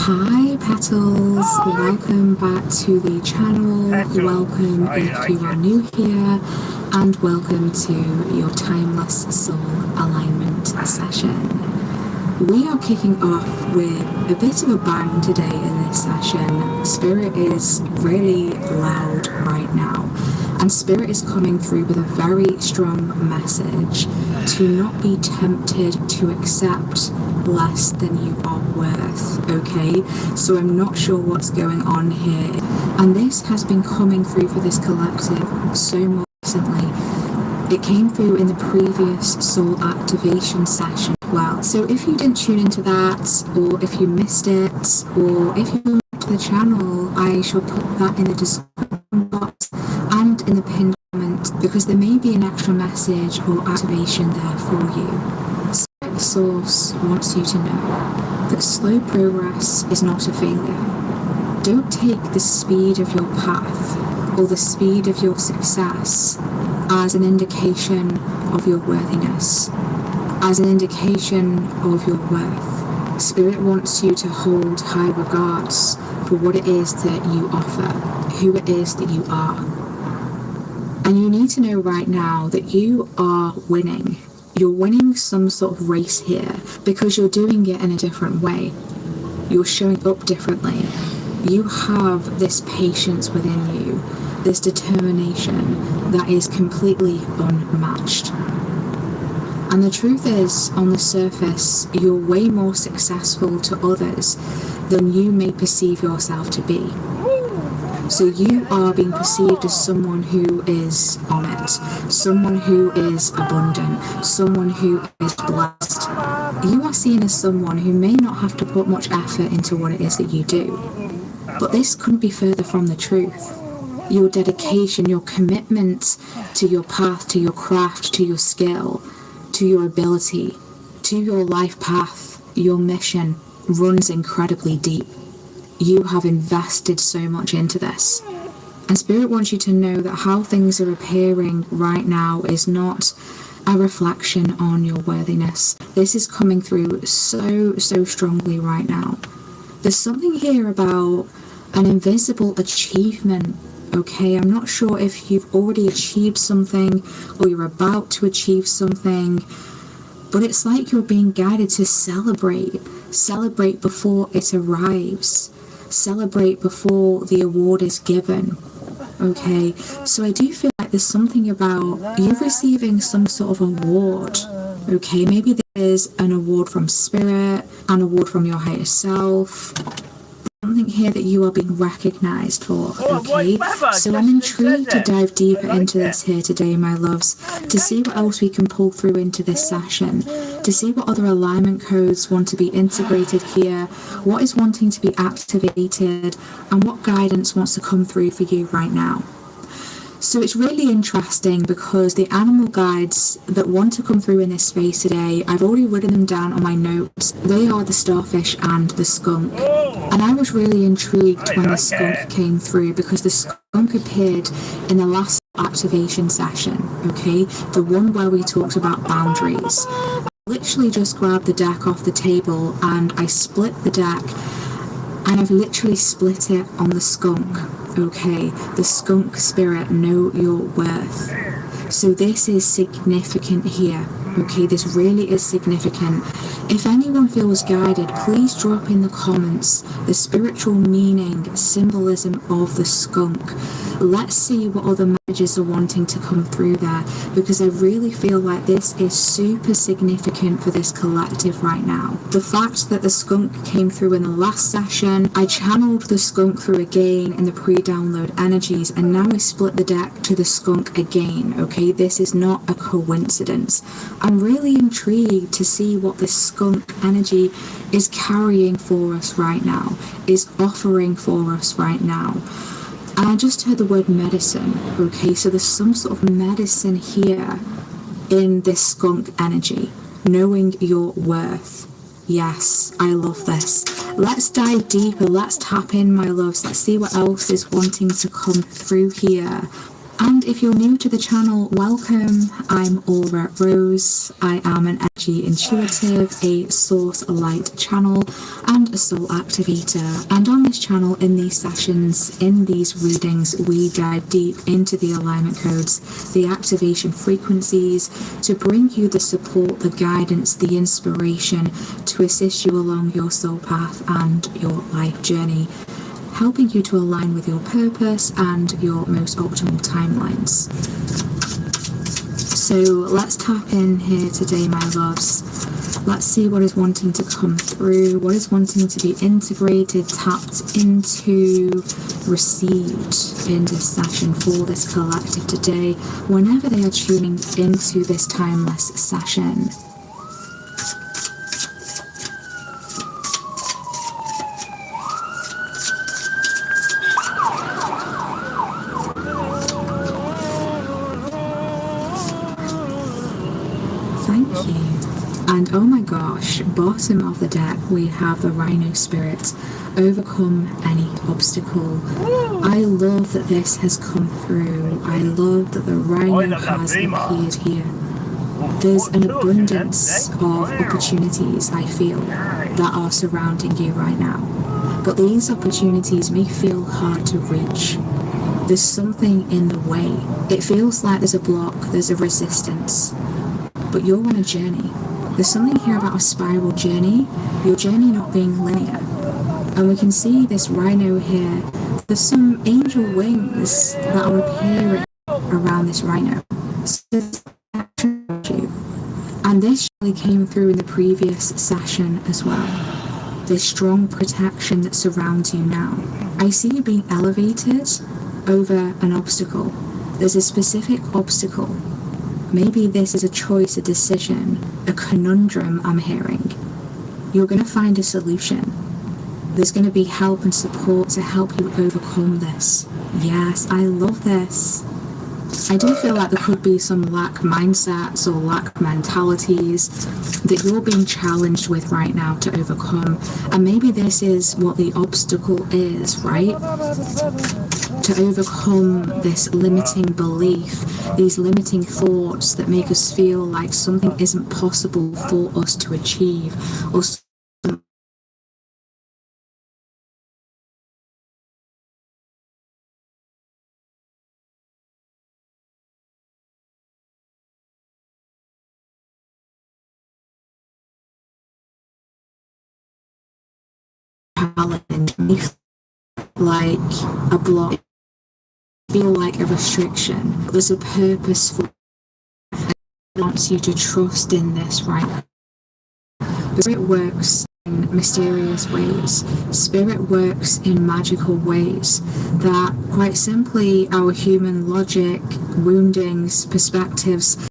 Hi Petals, welcome back to the channel, welcome if you are new here, and welcome to your Timeless Soul Alignment session. We are kicking off with a bit of a bang today in this session. Spirit is really loud right now, and Spirit is coming through with a very strong message to not be tempted to accept less than you are worth, okay? So I'm not sure what's going on here, and this has been coming through for this collective so much recently. It came through in the previous soul activation session as well. So if you didn't tune into that, or if you missed it, or if you're new to the channel, I shall put that in the description box and in the pinned comment, because there may be an extra message or activation there for you. Spirit Source wants you to know that slow progress is not a failure. Don't take the speed of your path or the speed of your success as an indication of your worthiness, as an indication of your worth. Spirit wants you to hold high regards for what it is that you offer, who it is that you are. And you need to know right now that you are winning. You're winning some sort of race here because you're doing it in a different way. You're showing up differently. You have this patience within you. this determination that is completely unmatched. And the truth is, on the surface, you're way more successful to others than you may perceive yourself to be. So you are being perceived as someone who is on it, someone who is abundant, someone who is blessed. You are seen as someone who may not have to put much effort into what it is that you do. But this couldn't be further from the truth. Your dedication, your commitment to your path, to your craft, to your skill, to your ability, to your life path, your mission runs incredibly deep. You have invested so much into this. And Spirit wants you to know that how things are appearing right now is not a reflection on your worthiness. This is coming through so strongly right now. There's something here about an invisible achievement. Okay, I'm not sure if you've already achieved something or you're about to achieve something, but it's like you're being guided to celebrate before it arrives. Celebrate before the award is given. Okay, so I do feel like there's something about you receiving some sort of award. Okay, maybe there's an award from Spirit, an award from your higher self, something here that you are being recognized for. Okay, so I'm intrigued to dive deeper into this here today, my loves, to see what else we can pull through into this session, to see what other alignment codes want to be integrated here, what is wanting to be activated, and what guidance wants to come through for you right now. So it's really interesting because the animal guides that want to come through in this space today, I've already written them down on my notes. They are the starfish and the skunk. And I was really intrigued when the skunk came through because the skunk appeared in the last activation session, okay? The one where we talked about boundaries. I literally just grabbed the deck off the table and I split the deck, and I've literally split it on the skunk. Okay, the skunk spirit, know your worth. So this is significant here. Okay, this really is significant. If anyone feels guided, please drop in the comments the spiritual meaning, symbolism of the skunk. Let's see what other messages are wanting to come through there, because I really feel like this is super significant for this collective right now. The fact that the skunk came through in the last session, I channeled the skunk through again in the pre-download energies, and now I split the deck to the skunk again. Okay, this is not a coincidence. I'm really intrigued to see what this skunk energy is carrying for us right now, is offering for us right now. And I just heard the word medicine. Okay, so there's some sort of medicine here in this skunk energy, knowing your worth. Yes, I love this. Let's dive deeper. Let's tap in, my loves. Let's see what else is wanting to come through here. And if you're new to the channel, welcome. I'm Aura Rose. I am an energy intuitive, a source light channel, and a soul activator. And on this channel, in these sessions, in these readings, we dive deep into the alignment codes, the activation frequencies, to bring you the support, the guidance, the inspiration to assist you along your soul path and your life journey, helping you to align with your purpose and your most optimal timelines. So let's tap in here today, my loves. Let's see what is wanting to come through, what is wanting to be integrated, tapped into, received in this session for this collective today, whenever they are tuning into this timeless session. And oh my gosh, bottom of the deck we have the Rhino Spirit, overcome any obstacle. I love that this has come through. I love that the Rhino has appeared here. There's an abundance of opportunities, I feel, that are surrounding you right now. But these opportunities may feel hard to reach. There's something in the way. It feels like there's a block, there's a resistance. But you're on a journey. There's something here about a spiral journey, your journey not being linear. And we can see this rhino here there's some angel wings that are appearing around this rhino. And this really came through in the previous session as well. There's strong protection that surrounds you now. I see you being elevated over an obstacle. There's a specific obstacle. Maybe this is a choice, a decision, a conundrum I'm hearing. You're going to find a solution. There's going to be help and support to help you overcome this. Yes, I love this. I do feel like there could be some lack mindsets or lack mentalities that you're being challenged with right now to overcome. And maybe this is what the obstacle is, right? To overcome this limiting belief, these limiting thoughts that make us feel like something isn't possible for us to achieve, or challenge, like a block, feel like a restriction. There's a purpose for it. It wants you to trust in this, right? Spirit works in mysterious ways. Spirit works in magical ways that, quite simply, our human logic, woundings, perspectives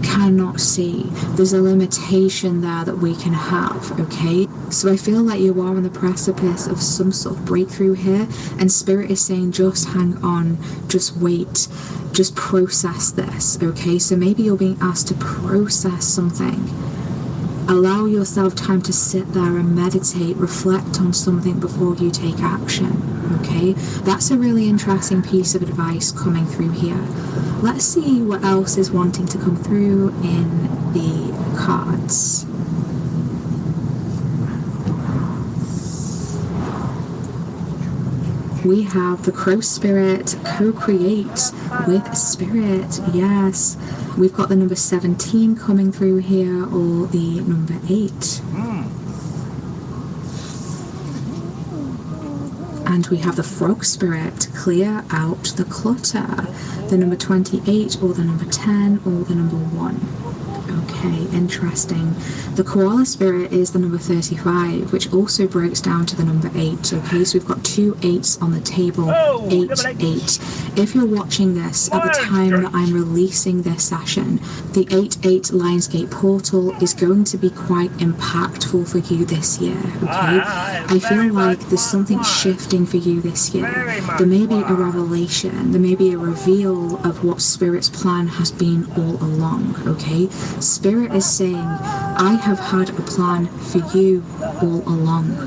cannot see. There's a limitation there that we can have, okay? So I feel like you are on the precipice of some sort of breakthrough here, and Spirit is saying just hang on, just wait, just process this, okay? So maybe you're being asked to process something. Allow yourself time to sit there and meditate, reflect on something before you take action, okay? That's a really interesting piece of advice coming through here. Let's see what else is wanting to come through in the cards. We have the Crow Spirit, co-create with Spirit, yes. We've got the number 17 coming through here, or the number 8. And we have the Frog Spirit, clear out the clutter. The number 28, or the number 10, or the number 1. Okay, interesting. The Koala Spirit is the number 35, which also breaks down to the number 8. Okay, so we've got 2 8s on the table. 8, 8. If you're watching this at the time that I'm releasing this session, the 8-8 Lionsgate portal is going to be quite impactful for you this year. Okay, I feel like there's something shifting for you this year. There may be a revelation, there may be a reveal of what Spirit's plan has been all along. Okay, Spirit is saying, I have had a plan for you all along.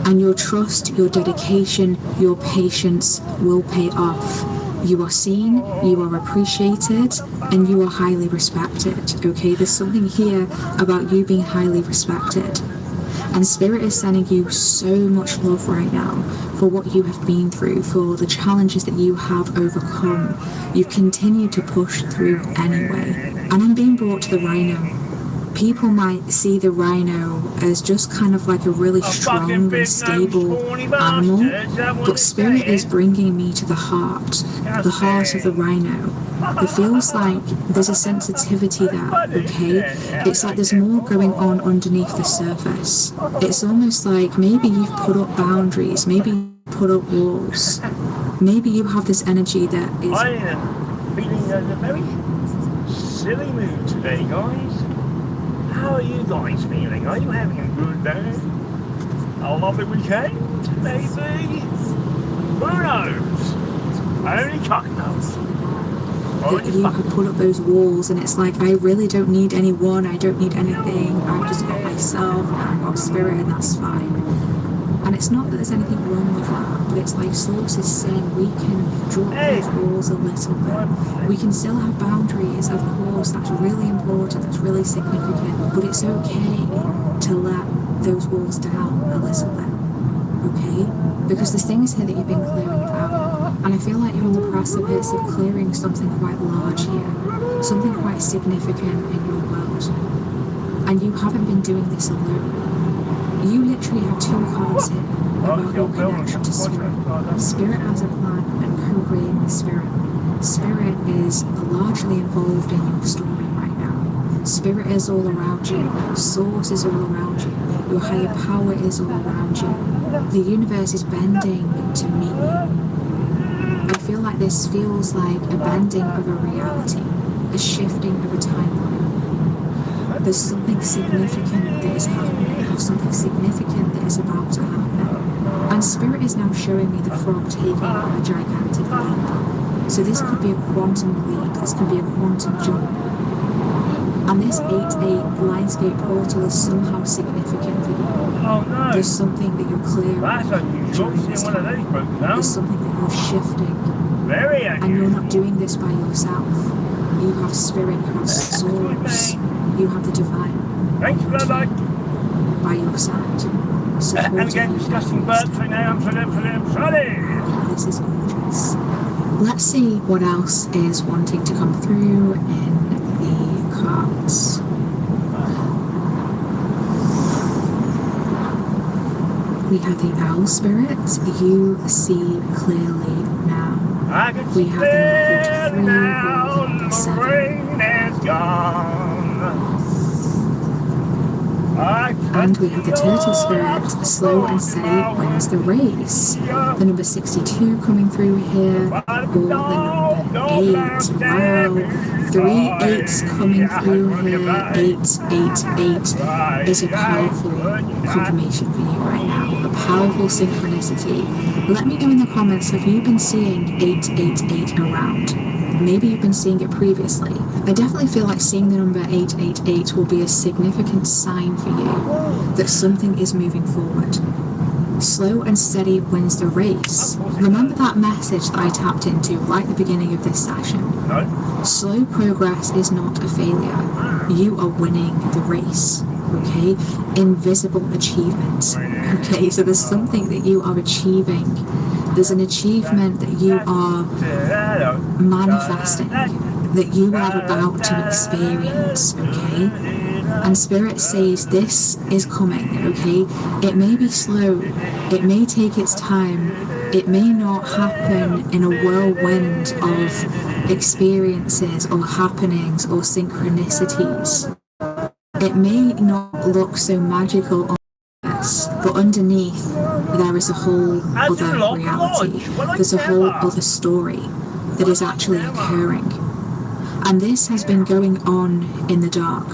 And your trust, your dedication, your patience will pay off. You are seen, you are appreciated, and you are highly respected. Okay, there's something here about you being highly respected. And Spirit is sending you so much love right now for what you have been through, for the challenges that you have overcome. You've continued to push through anyway. And I'm being brought to the rhino. People might see the rhino as just kind of like a really strong and stable animal, but Spirit is bringing me to the heart of the rhino. It feels like there's a sensitivity there, okay? It's like there's more going on underneath the surface. It's almost like maybe you've put up boundaries, maybe you've put up walls. Maybe you have this energy that is... I am feeling a very silly mood today, guys. How are you guys feeling? Are you having a good day? A lovely weekend, maybe? Who knows? Only cock knows. That you have put up those walls, and it's like, I really don't need anyone, I don't need anything, I've just got myself, I've got Spirit, and that's fine. And it's not that there's anything wrong with that, but it's like Source is saying we can drop those walls a little bit. We can still have boundaries, of course, that's really important, that's really significant, but it's okay to let those walls down a little bit, okay? Because there's things here that you've been clearing out. And I feel like you're on the precipice of clearing something quite large here, something quite significant in your world. And you haven't been doing this alone. You literally have two cards here about your connection to spirit. Spirit has a plan and co-creating with spirit. Spirit is largely involved in your story right now. Spirit is all around you. Source is all around you. Your higher power is all around you. The universe is bending to meet you. I feel like this feels like a bending of a reality, a shifting of a timeline. There's something significant that is happening, or something significant that is about to happen. And spirit is now showing me the frog taking a gigantic leap. So this could be a quantum leap, this could be a quantum jump. And this 8-8 Lionsgate portal is somehow significant for you. Oh no! There's something that you're clearing. That's unusual. During this One of time. those broken down. There's something that you're shifting. Very And you're unusual. not doing this by yourself. You have spirit, you have source, you have the divine Thanks for that, like. by your side. And Supporting again, you discussing every birds step. right now. I'm sorry. This is gorgeous. Let's see what else is wanting to come through in the cards. We have the owl spirit. You see clearly now. I can We see have the clearly 3 now. holding the The 7. rain is gone. And we have the turtle spirit, slow and steady wins the race. The number 62 coming through here, or the number 8. Wow, 3 8s coming through here, 888 is a powerful confirmation for you right now, a powerful synchronicity. Let me know in the comments, have you been seeing 888 around? Maybe you've been seeing it previously. I definitely feel like seeing the number 888 will be a significant sign for you that something is moving forward. Slow and steady wins the race. Remember that message that I tapped into right at the beginning of this session? No? Slow progress is not a failure. You are winning the race. Okay? Invisible achievement. Okay, so there's something that you are achieving. There's an achievement that you are manifesting, that you are about to experience, okay? And Spirit says this is coming, okay? It may be slow, it may take its time, it may not happen in a whirlwind of experiences or happenings or synchronicities. It may not look so magical on this, but underneath there is a whole other reality. There's a whole other story that is actually occurring. And this has been going on in the dark.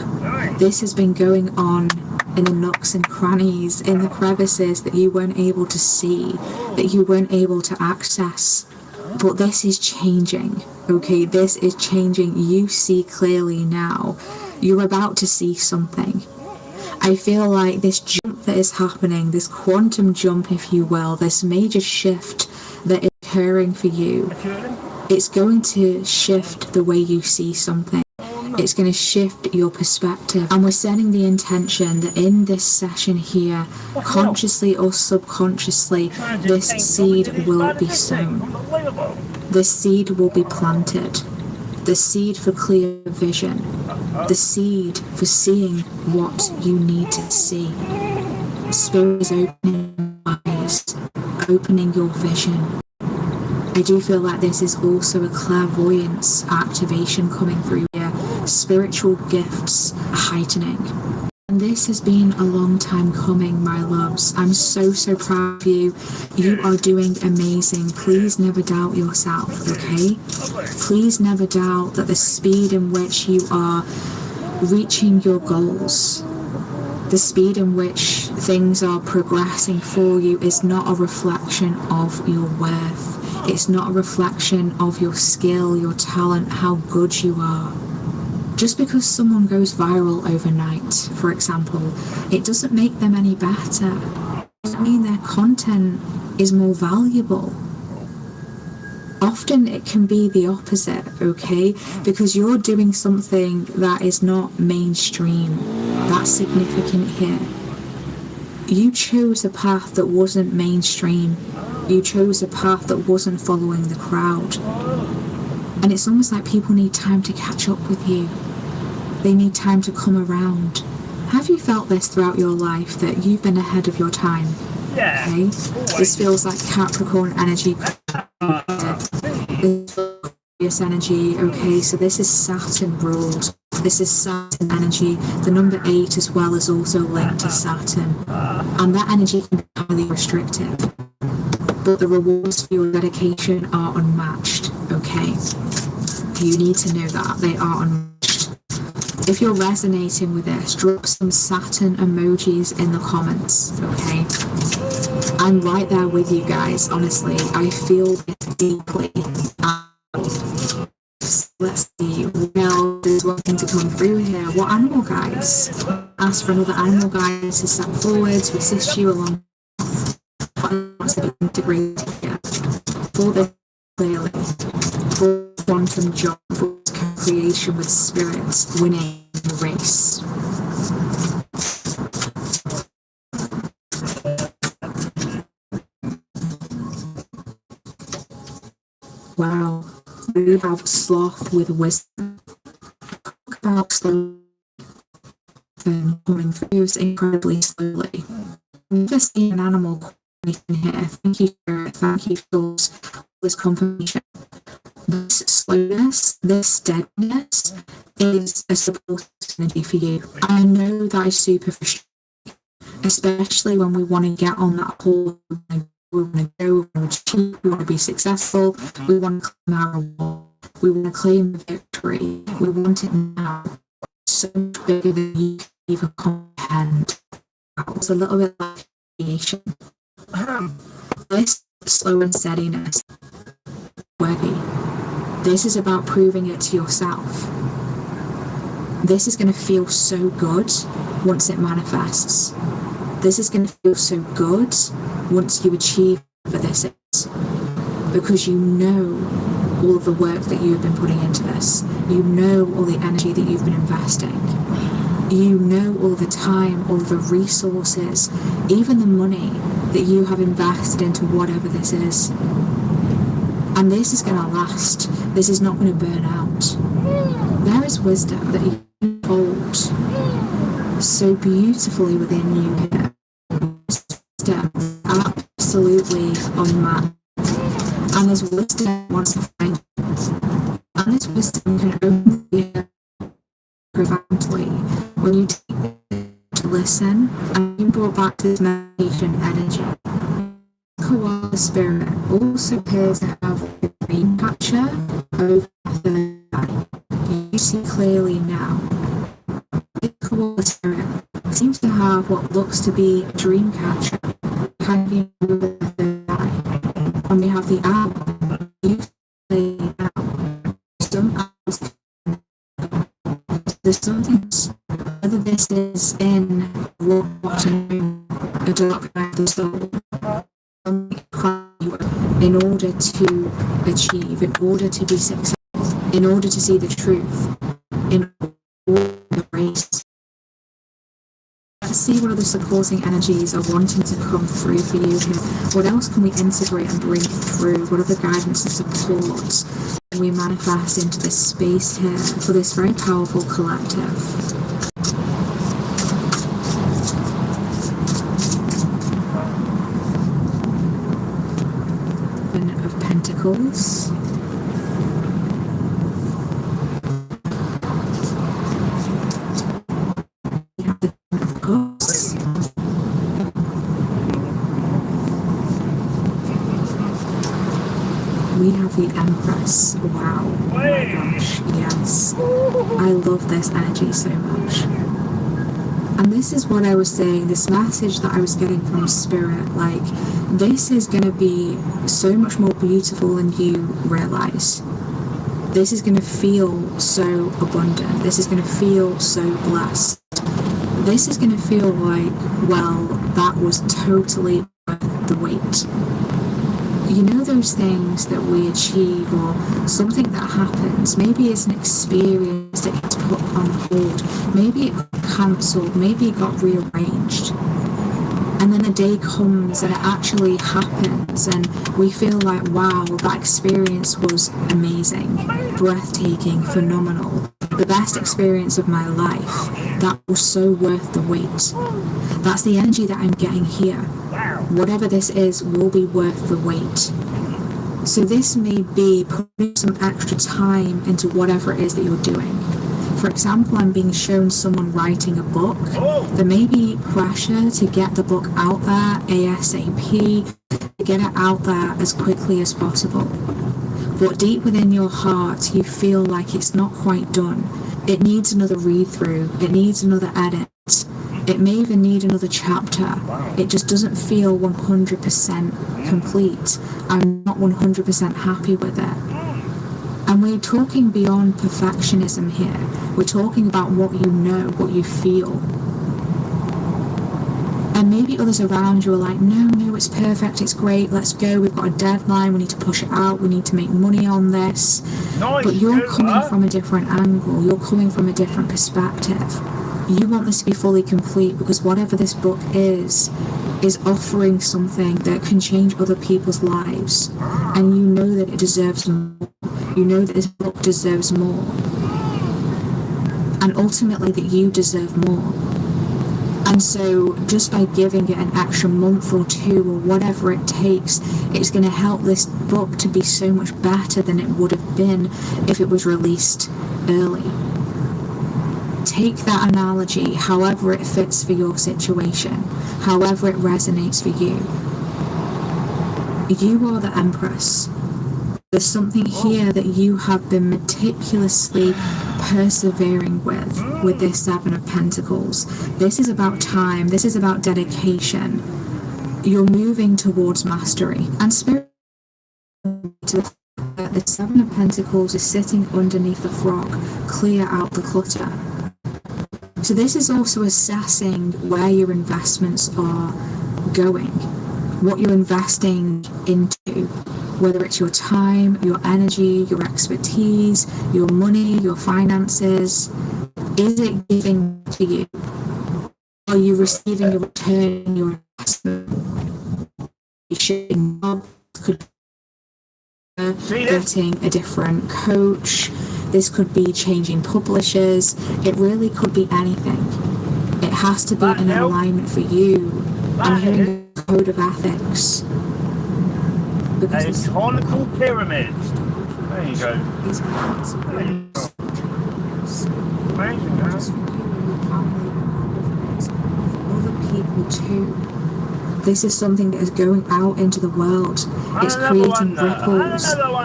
This has been going on in the nooks and crannies, in the crevices that you weren't able to see, that you weren't able to access. But this is changing, okay? This is changing. You see clearly now. You're about to see something. I feel like this jump that is happening, this quantum jump, if you will, this major shift that is occurring for you, it's going to shift the way you see something. It's going to shift your perspective. And we're setting the intention that in this session here, consciously or subconsciously, this seed will be sown. This seed will be planted. The seed for clear vision. The seed for seeing what you need to see. Spirit is opening your eyes, opening your vision. I do feel like this is also a clairvoyance activation coming through here. Spiritual gifts heightening. And this has been a long time coming, my loves. I'm so proud of you. You are doing amazing. Please never doubt yourself, okay? Please never doubt that the speed in which you are reaching your goals, the speed in which things are progressing for you is not a reflection of your worth. It's not a reflection of your skill, your talent, how good you are. Just because someone goes viral overnight, for example, it doesn't make them any better. It doesn't mean their content is more valuable. Often it can be the opposite, okay? Because you're doing something that is not mainstream. That's significant here. You chose a path that wasn't mainstream. You chose a path that wasn't following the crowd. And it's almost like people need time to catch up with you. They need time to come around. Have you felt this throughout your life, that you've been ahead of your time? Yeah. Okay? This feels like Capricorn energy. This energy, okay? So this is Saturn ruled. This is Saturn energy. The number 8 as well is also linked to Saturn. And that energy can be highly restrictive. But the rewards for your dedication are unmatched, okay? You need to know that. They are unmatched. If you're resonating with this, drop some Saturn emojis in the comments, okay? I'm right there with you guys, honestly. I feel this deeply. Let's see, what else is wanting to come through here? What animal guides? Ask for another animal guide to step forward to assist you along to integrate here. For this clearly, for quantum jump, for co-creation with spirits, winning the race. Wow, we have sloth with wisdom. About sloth coming through incredibly slowly. We've just seen an animal in here. Thank you, Spirit. Thank you for this confirmation. This slowness, this steadiness is a support energy for you. I know that is super frustrating, especially when we want to get on that whole. We want to go, we want to achieve, we want to be successful, we want to claim our reward, we want to claim the victory, we want it now. So much bigger than you can even comprehend. It's a little bit like creation. This slow and steadiness, worthy. This is about proving it to yourself. This is going to feel so good once it manifests. This is going to feel so good once you achieve whatever this is, because you know all of the work that you've been putting into this. You know all the energy that you've been investing. You know all the time, all the resources, even the money that you have invested into whatever this is. And this is going to last. This is not going to burn out. There is wisdom that you hold so beautifully within you here. Absolutely unmatched. And there's wisdom wants to find you. And this wisdom can only be profoundly when you take to listen and you brought back this meditation energy. Koala spirit also appears to have a dream catcher over the eye. You see clearly now. The koala spirit seems to have what looks to be a dream catcher hanging over the third eye. And we have the owl. You see now. Some owls. There's something, whether this is in rock bottom, a dark night of the soul, in order to achieve, in order to be successful, in order to see the truth, in order to race. Let's see what other supporting energies are wanting to come through for you here. What else can we integrate and bring through? What other guidance and support can we manifest into this space here for this very powerful collective? Of Pentacles. We have the Ten of Cups. We have the Empress. Wow. Oh my gosh. Yes. I love this energy so much. And this is what I was saying, this message that I was getting from Spirit, like, this is going to be so much more beautiful than you realize. This is going to feel so abundant. This is going to feel so blessed. This is going to feel like, well, that was totally worth the wait. You know those things that we achieve or something that happens, maybe it's an experience that gets put on hold, maybe it got cancelled, maybe it got rearranged. And then the day comes and it actually happens and we feel like, wow, that experience was amazing, breathtaking, phenomenal. But the best experience of my life. That was so worth the wait. That's the energy that I'm getting here. Whatever this is will be worth the wait. So this may be putting some extra time into whatever it is that you're doing. For example, I'm being shown someone writing a book. There may be pressure to get the book out there ASAP, to get it out there as quickly as possible. But deep within your heart, you feel like it's not quite done. It needs another read-through. It needs another edit. It may even need another chapter. It just doesn't feel 100% complete. I'm not 100% happy with it. And we're talking beyond perfectionism here. We're talking about what you know, what you feel. And maybe others around you are like, no, it's perfect, it's great, let's go, we've got a deadline, we need to push it out, we need to make money on this. But you're coming from a different angle, you're coming from a different perspective. You want this to be fully complete because whatever this book is offering something that can change other people's lives. And you know that it deserves more. You know that this book deserves more. And ultimately that you deserve more. And so just by giving it an extra month or two or whatever it takes, it's going to help this book to be so much better than it would have been if it was released early. Take that analogy however it fits for your situation, however it resonates for you. You are the Empress. There's something here that you have been meticulously persevering with this Seven of Pentacles. This is about time. This is about dedication. You're moving towards mastery. And spirit, the Seven of Pentacles is sitting underneath the frog. Clear out the clutter. So this is also assessing where your investments are going, what you're investing into. Whether it's your time, your energy, your expertise, your money, your finances, is it giving to you? Are you receiving a return on your investment? Could be getting a different coach. This could be changing publishers. It really could be anything. It has to be in alignment for you. I'm hearing a code of ethics. Because conical pyramids. There you go. These are Amazing, other people too. This is something that is going out into the world. It's creating ripples.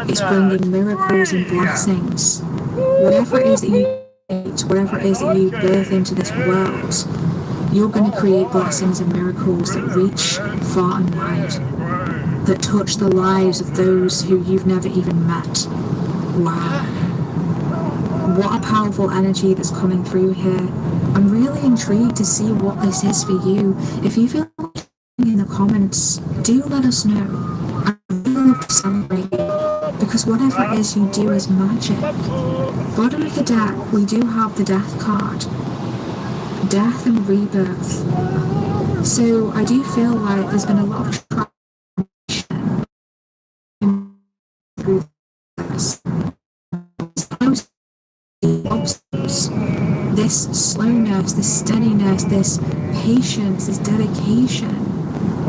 It's bringing miracles and blessings. Whatever it is that you create, whatever it is that you birth into this world, you're going to create blessings and miracles that reach far and wide, that touch the lives of those who you've never even met. Wow. What a powerful energy that's coming through here. I'm really intrigued to see what this is for you. If you feel like in the comments, do let us know. I really love to celebrate you, because whatever it is you do is magic. Bottom of the deck, we do have the Death card. Death and rebirth. So I do feel like there's been a lot of through this. This slowness, this steadiness, this patience, this dedication,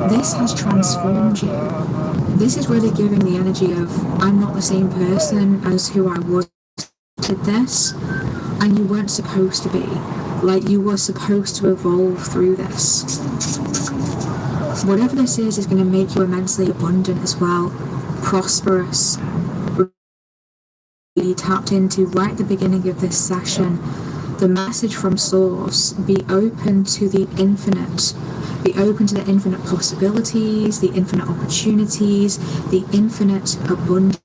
this has transformed you. This is really giving the energy of, I'm not the same person as who I was did this, and you weren't supposed to be. Like, you were supposed to evolve through this. Whatever this is going to make you immensely abundant as well, prosperous. Really tapped into right at the beginning of this session, the message from Source: be open to the infinite. Be open to the infinite possibilities, the infinite opportunities, the infinite abundance.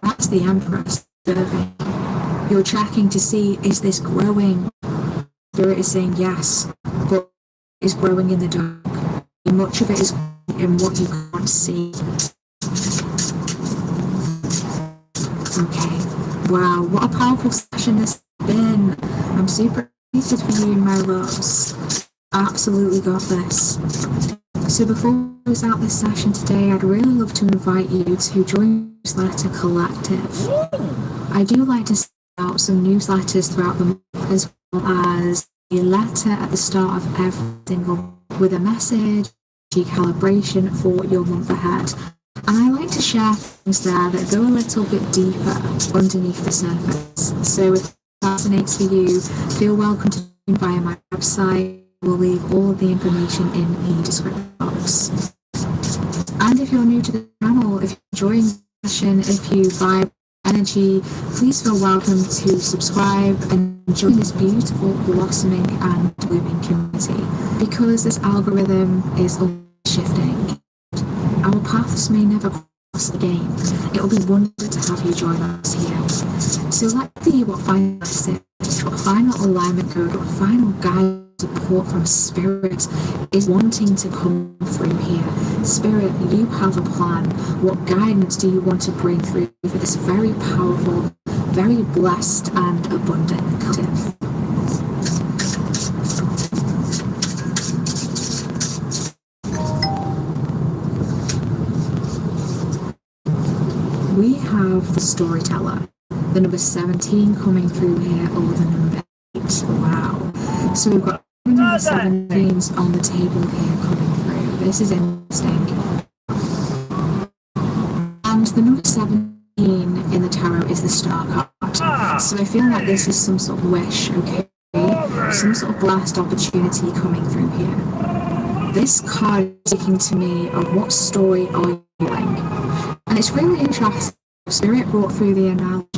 That's the Empress serving. You're checking to see, is this growing? Spirit is saying yes, but it's growing in the dark. Much of it is in what you can't see. Okay. Wow, what a powerful session this has been. I'm super excited for you, my loves. Absolutely got this. So before we close out this session today, I'd really love to invite you to join Newsletter Collective. I do like to out some newsletters throughout the month, as well as a letter at the start of every single month with a message, calibration for your month ahead. And I like to share things there that go a little bit deeper underneath the surface. So if it fascinates for you, feel welcome to tune via my website. We'll leave all of the information in the description box. And if you're new to the channel, if you're enjoying the session, if you vibe energy, please feel welcome to subscribe and join this beautiful blossoming and blooming community, because this algorithm is always shifting. Our paths may never cross again. It will be wonderful to have you join us here. So let's see what final message, what final alignment code, what final guide support from Spirit is wanting to come through here. Spirit, you have a plan. What guidance do you want to bring through for this very powerful, very blessed and abundant collective? We have the storyteller, the number 17 coming through here, or the number 8. Wow. So we've got number 17s on the table here coming through. This is interesting. And the number 17 in the tarot is the Star card. So I feel like this is some sort of wish, okay? Some sort of blessed opportunity coming through here. This card is speaking to me of what story are you doing? And it's really interesting. Spirit brought through the analogy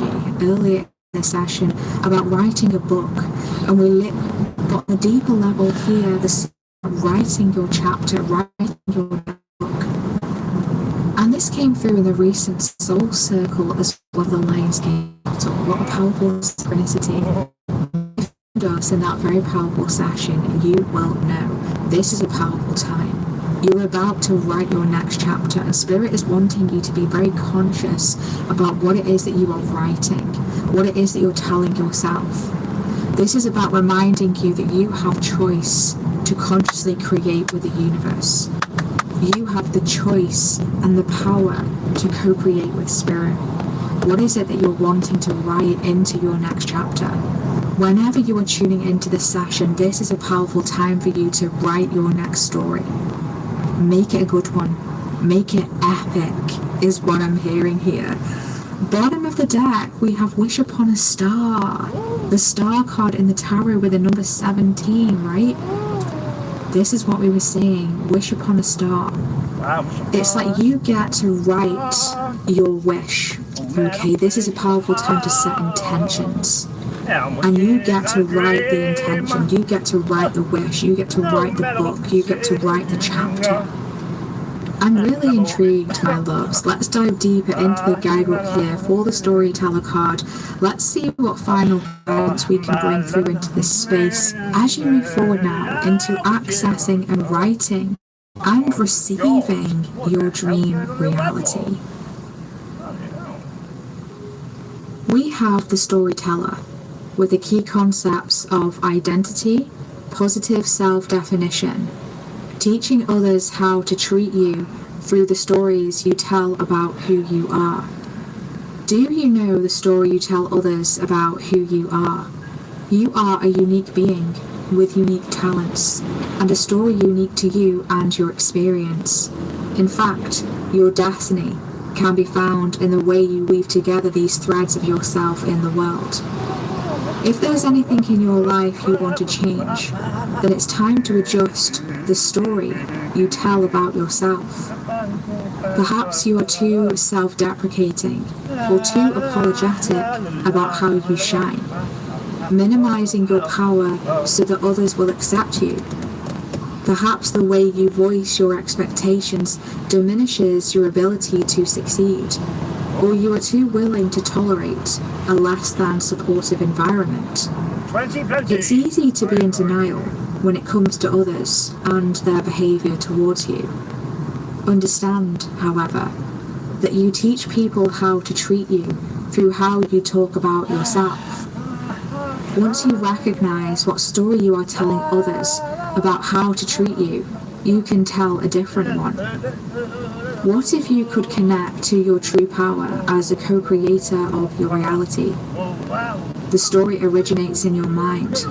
earlier in the session about writing a book, and but on a deeper level here, writing your chapter, writing your book. And this came through in the recent Soul Circle as well as the Lionsgate. So what a powerful synchronicity. If you joined us in that very powerful session, you will know this is a powerful time. You're about to write your next chapter, and Spirit is wanting you to be very conscious about what it is that you are writing, what it is that you're telling yourself. This is about reminding you that you have choice to consciously create with the universe. You have the choice and the power to co-create with Spirit. What is it that you're wanting to write into your next chapter? Whenever you are tuning into this session, this is a powerful time for you to write your next story. Make it a good one. Make it epic, is what I'm hearing here. Bottom of the deck, we have Wish Upon a Star. The Star card in the tarot with the number 17, right? This is what we were saying. Wish upon a star. It's like you get to write your wish. Okay, this is a powerful time to set intentions. And you get to write the intention. You get to write the wish. You get to write the book. You get to write the chapter. I'm really intrigued, my loves. Let's dive deeper into the guidebook here for the Storyteller card. Let's see what final guidance we can bring through into this space as you move forward now into accessing and writing and receiving your dream reality. We have the Storyteller with the key concepts of identity, positive self-definition, teaching others how to treat you through the stories you tell about who you are. Do you know the story you tell others about who you are? You are a unique being with unique talents and a story unique to you and your experience. In fact, your destiny can be found in the way you weave together these threads of yourself in the world. If there's anything in your life you want to change, then it's time to adjust the story you tell about yourself. Perhaps you are too self-deprecating or too apologetic about how you shine, minimizing your power so that others will accept you. Perhaps the way you voice your expectations diminishes your ability to succeed, or you are too willing to tolerate a less than supportive environment. It's easy to be in denial when it comes to others and their behavior towards you. Understand, however, that you teach people how to treat you through how you talk about yourself. Once you recognize what story you are telling others about how to treat you, you can tell a different one. What if you could connect to your true power as a co-creator of your reality? The story originates in your mind,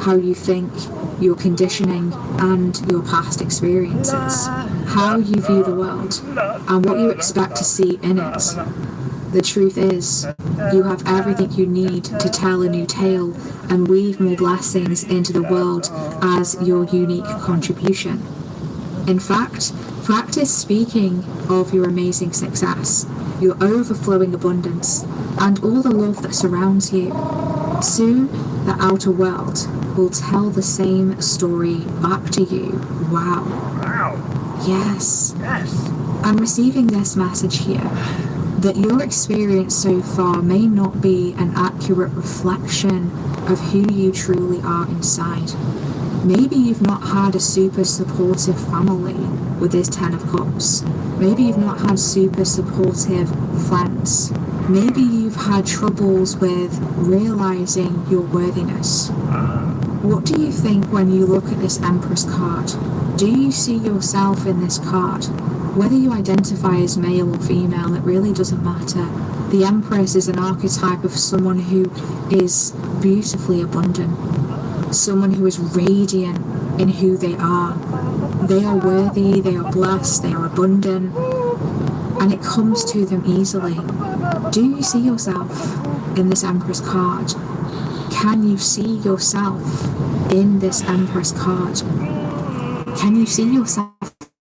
how you think, your conditioning, and your past experiences, how you view the world, and what you expect to see in it. The truth is, you have everything you need to tell a new tale and weave more blessings into the world as your unique contribution. In fact, practice speaking of your amazing success, your overflowing abundance, and all the love that surrounds you. Soon, the outer world will tell the same story back to you. Wow. Wow. Yes. Yes. I'm receiving this message here, that your experience so far may not be an accurate reflection of who you truly are inside. Maybe you've not had a super supportive family with this 10 of Cups. Maybe you've not had super supportive friends. Maybe you've had troubles with realizing your worthiness. What do you think when you look at this Empress card? Do you see yourself in this card? Whether you identify as male or female, it really doesn't matter. The Empress is an archetype of someone who is beautifully abundant. Someone who is radiant in who they are. They are worthy, they are blessed, they are abundant, and it comes to them easily. Do you see yourself in this Empress card? Can you see yourself in this Empress card? Can you see yourself